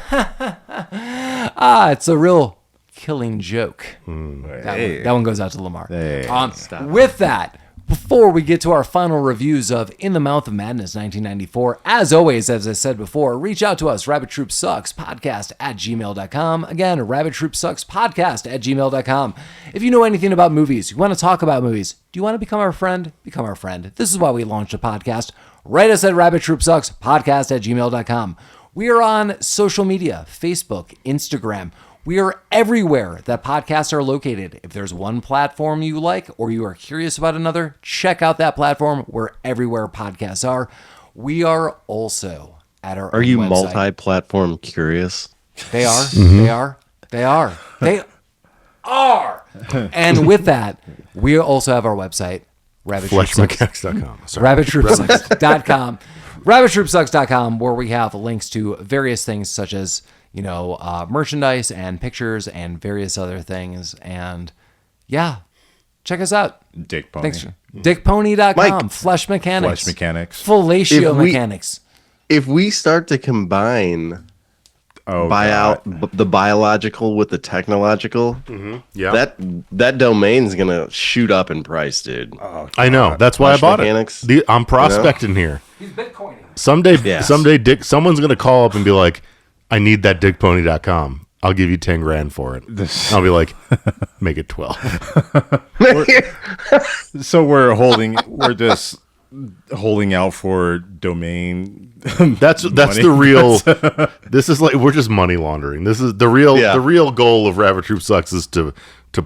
It's a real killing joke. That one goes out to Lamar. With that, before we get to our final reviews of In the Mouth of Madness 1994, as always, as I said before, reach out to us, rabbittroopsuckspodcast@gmail.com. Again, rabbittroopsuckspodcast@gmail.com. If you know anything about movies, you want to talk about movies, do you want to become our friend? Become our friend. This is why we launched a podcast. Write us at rabbittroopsuckspodcast@gmail.com. We are on social media, Facebook, Instagram. We are everywhere that podcasts are located. If there's one platform you like or you are curious about another, check out that platform. We're everywhere podcasts are. We are also at our Are you website. multi-platform curious? They are. They are. They are. They are. And with that, we also have our website, Fleshmechanics.com. rabbittroopsucks.com. rabbittroopsucks.com, where we have links to various things such as, merchandise and pictures and various other things. And yeah, check us out. Dick Pony. Thanks. DickPony.com. Mike. Flesh Mechanics. Flesh Mechanics. Fellatio Mechanics. If we start to combine the biological with the technological, that domain's gonna shoot up in price, dude. I know. That's why I bought Mechanics, it. I'm prospecting here. He's Bitcoining. Someday, Dick. Someone's gonna call up and be like, "I need that DickPony.com. I'll give you 10 grand for it." I'll be like, "Make it 12." So we're just holding out for domain. That's the real. This is like we're just money laundering. This is the real. The real goal of Rabbit Troop Sucks is to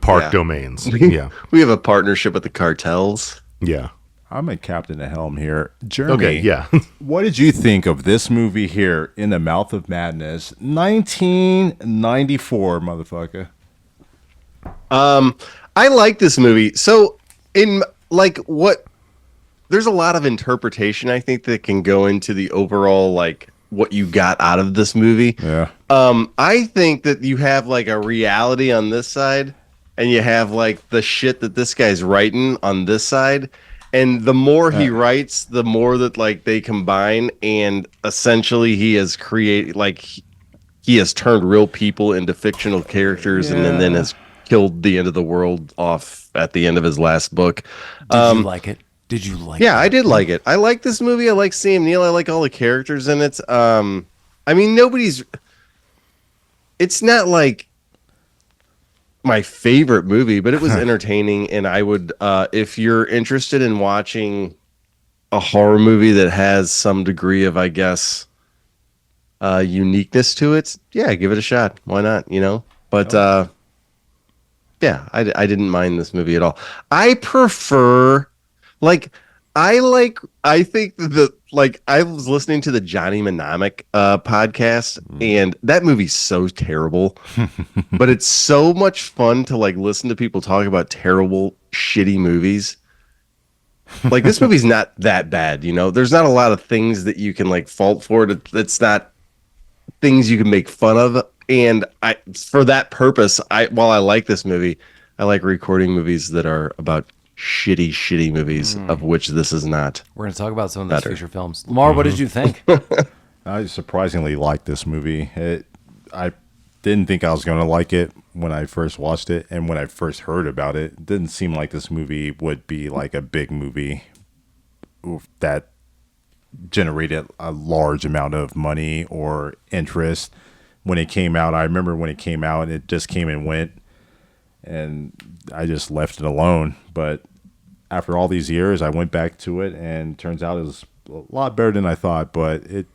park domains. Yeah, we have a partnership with the cartels. Yeah, I'm a captain at helm here. Jeremy, okay, yeah. What did you think of this movie here, In the Mouth of Madness, 1994, motherfucker? I like this movie. So in like what there's a lot of interpretation I think that can go into the overall like what you got out of this movie. Yeah. I think that you have like a reality on this side and you have like the shit that this guy's writing on this side. And the more he writes, the more that like they combine, and essentially he has created like he has turned real people into fictional characters, and then has killed the end of the world off at the end of his last book. Did you like it? Did you like it? Yeah, I did like it. I like this movie. I like Sam Neill. I like all the characters in it. I mean, it's not like my favorite movie, but it was entertaining, and I would if you're interested in watching a horror movie that has some degree of, I guess, uniqueness to it, yeah, give it a shot. Why not? But yeah, I didn't mind this movie at all. I prefer I think I was listening to the Johnny Mnemonic podcast, and that movie's so terrible, but it's so much fun to like listen to people talk about terrible, shitty movies. Like this movie's not that bad, There's not a lot of things that you can like fault for it. It's not things you can make fun of, and for that purpose, while I like this movie, I like recording movies that are about shitty movies, of which this is not. We're going to talk about some of those feature films. Lamar, what did you think? I surprisingly liked this movie. I didn't think I was going to like it when I first watched it, and when I first heard about it, it didn't seem like this movie would be like a big movie that generated a large amount of money or interest. When it came out, I remember when it came out, it just came and went, and I just left it alone. But after all these years, I went back to it, and turns out it was a lot better than I thought, but it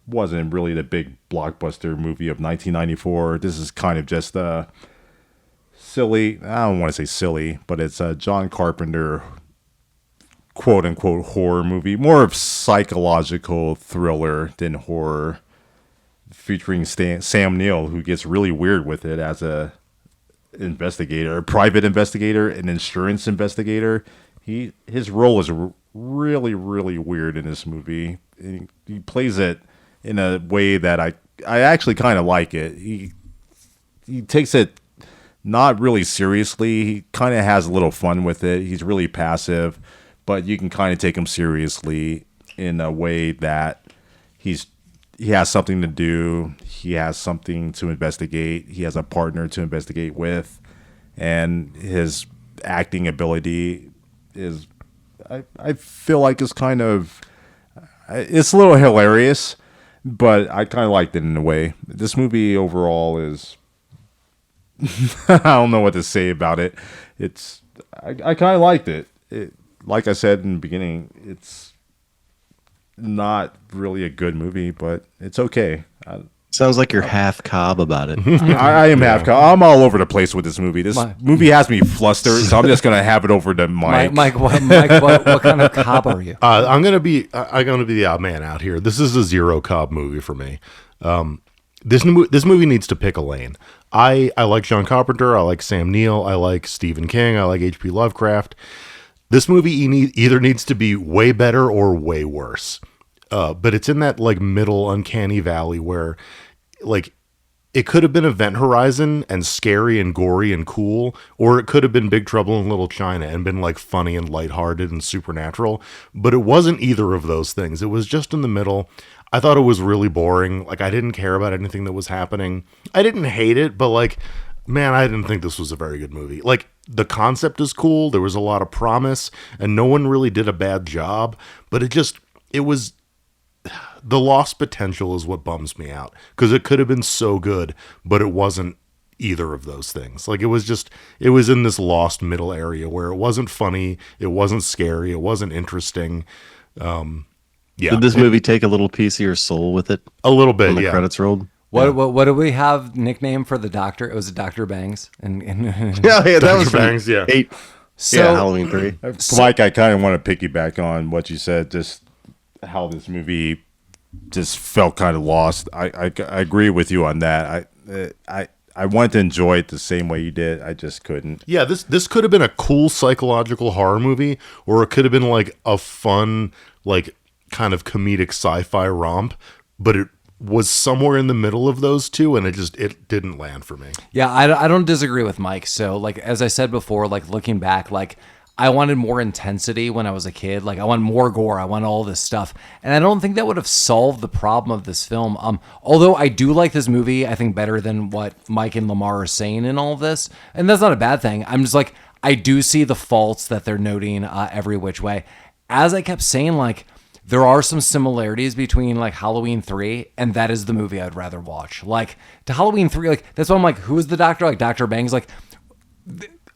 wasn't really the big blockbuster movie of 1994. This is kind of just a silly, I don't want to say silly, but it's a John Carpenter quote-unquote horror movie, more of psychological thriller than horror, featuring Sam Neill, who gets really weird with it as a investigator, a private investigator, an insurance investigator. His role is really, really weird in this movie. He plays it in a way that I actually kind of like it. He takes it not really seriously. He kind of has a little fun with it. He's really passive, but you can kind of take him seriously in a way that he has something to do. He has something to investigate. He has a partner to investigate with, and his acting ability is, I feel like, is kind of, it's a little hilarious, but I kind of liked it in a way. This movie overall is, I don't know what to say about it. I kind of liked it. Like I said in the beginning, it's not really a good movie, but it's okay. Sounds like you're half Cobb about it. I am half Cobb. I'm all over the place with this movie. This movie has me flustered, so I'm just gonna have it over to Mike. Mike, what kind of Cobb are you? I'm gonna be the odd man out here. This is a zero Cobb movie for me. This movie needs to pick a lane. I like John Carpenter. I like Sam Neill. I like Stephen King. I like H.P. Lovecraft. This movie either needs to be way better or way worse. But it's in that like middle uncanny valley where like it could have been Event Horizon and scary and gory and cool, or it could have been Big Trouble in Little China and been like funny and lighthearted and supernatural. But it wasn't either of those things. It was just in the middle. I thought it was really boring. Like I didn't care about anything that was happening. I didn't hate it, but like, man, I didn't think this was a very good movie. Like the concept is cool. There was a lot of promise and no one really did a bad job, but it was the lost potential is what bums me out, because it could have been so good, but it wasn't either of those things. Like it was in this lost middle area where it wasn't funny, it wasn't scary, it wasn't interesting. Yeah, Did this movie take a little piece of your soul with it a little bit? when the Yeah, credits rolled? What do we have nickname for the doctor? It was Dr. Bangs. And Yeah, that Dr. was from Bangs, yeah. Halloween 3. Mike, I kind of want to piggyback on what you said, just how this movie just felt kind of lost. I agree with you on that. I wanted to enjoy it the same way you did. I just couldn't. Yeah, this could have been a cool psychological horror movie, or it could have been like a fun, like kind of comedic sci-fi romp, but it was somewhere in the middle of those two, and it didn't land for me. Yeah, I don't disagree with Mike. So, like, as I said before, like, looking back, like, I wanted more intensity when I was a kid. Like, I want more gore. I want all this stuff. And I don't think that would have solved the problem of this film. Although I do like this movie, I think, better than what Mike and Lamar are saying in all of this. And that's not a bad thing. I'm just like, I do see the faults that they're noting every which way. As I kept saying, like, there are some similarities between like Halloween 3 and that is the movie I'd rather watch. Like to Halloween 3, like that's why I'm like, who is the doctor? Like Dr. Bangs. Like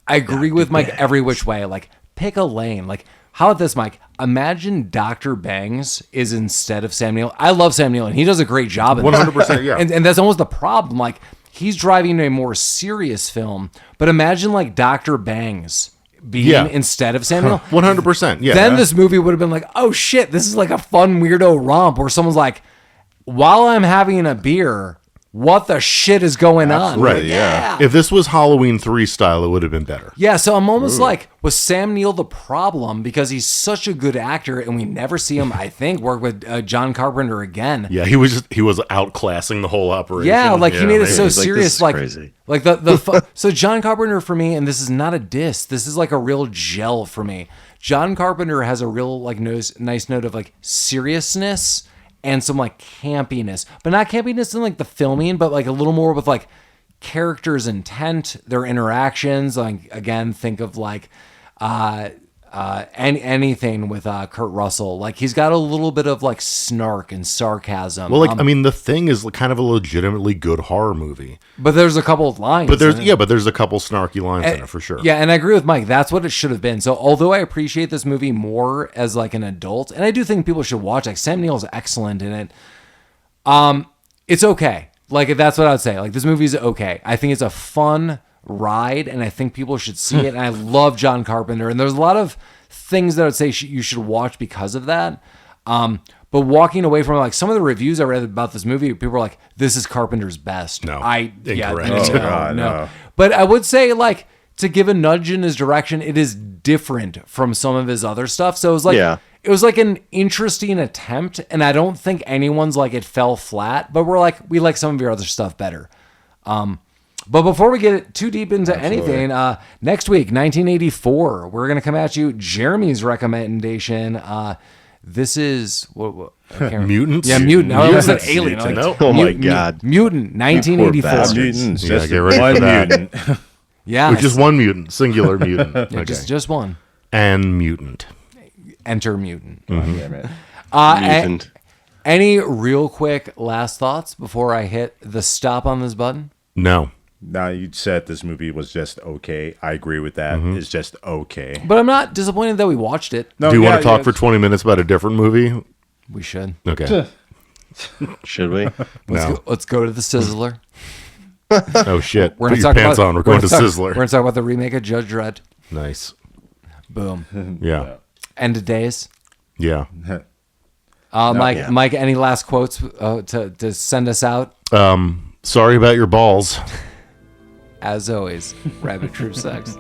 I agree with Mike every which way. Like pick a lane. Like how about this, Mike? Imagine Dr. Bangs is instead of Sam Neill. I love Sam Neill and he does a great job. 100%, yeah. And that's almost the problem. Like he's driving a more serious film, but imagine like Dr. Bangs being instead of Samuel. 100%. Yeah. Then this movie would have been like, oh shit, this is like a fun weirdo romp where someone's like, while I'm having a beer, what the shit is going on? Right. Yeah. If this was Halloween 3 style, it would have been better. Yeah, so I'm almost like, was Sam Neill the problem because he's such a good actor and we never see him, I think, work with John Carpenter again. Yeah, he was outclassing the whole operation. Yeah, like he made it so Like, this serious, is like crazy. like so John Carpenter for me, and this is not a diss. This is like a real gel for me. John Carpenter has a real like nice note of like seriousness and some like campiness, but not campiness in like the filming, but like a little more with like characters' intent, their interactions. Like again, think of like anything with Kurt Russell. Like he's got a little bit of like snark and sarcasm. Well, like I mean, The Thing is kind of a legitimately good horror movie. But there's a couple of lines. But there's a couple snarky lines in it for sure. Yeah, and I agree with Mike. That's what it should have been. So although I appreciate this movie more as like an adult, and I do think people should watch, like Sam Neill is excellent in it. It's okay. Like that's what I would say. Like this movie's okay. I think it's a fun ride, and I think people should see it. And I love John Carpenter, and there's a lot of things that I would say you should watch because of that. But walking away from like some of the reviews I read about this movie, people were like, "This is Carpenter's best." No, incorrect. incorrect. No. But I would say like to give a nudge in his direction, it is different from some of his other stuff. So it was like it was like an interesting attempt, and I don't think anyone's like it fell flat. But we like some of your other stuff better. But before we get too deep into anything, next week, 1984, we're going to come at you, Jeremy's recommendation. This is what I can't remember. Mutants? Yeah, Mutant. I almost said Alien. Like, No. Oh my God. Mutant, 1984. bastards. Just get ready one for that. mutant. Yeah. With just one mutant, singular mutant. Yeah, Okay. just one. And mutant. Enter Mutant. Damn it. Mutant. Any real quick last thoughts before I hit the stop on this button? No. Now you said this movie was just okay. I agree with that. It's just okay. But I'm not disappointed that we watched it. No, Do you want to talk for 20 minutes about a different movie? We should. Okay. Should we? No. Let's go to the Sizzler. Oh, shit. We're Put gonna your talk pants about, on. We're going to Sizzler. We're gonna talk about the remake of Judge Dredd. Nice. Boom. Yeah. End of days. Yeah. Mike, any last quotes to send us out? Sorry about your balls. As always, Rabbit Troop Sex.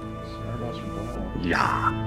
Yeah.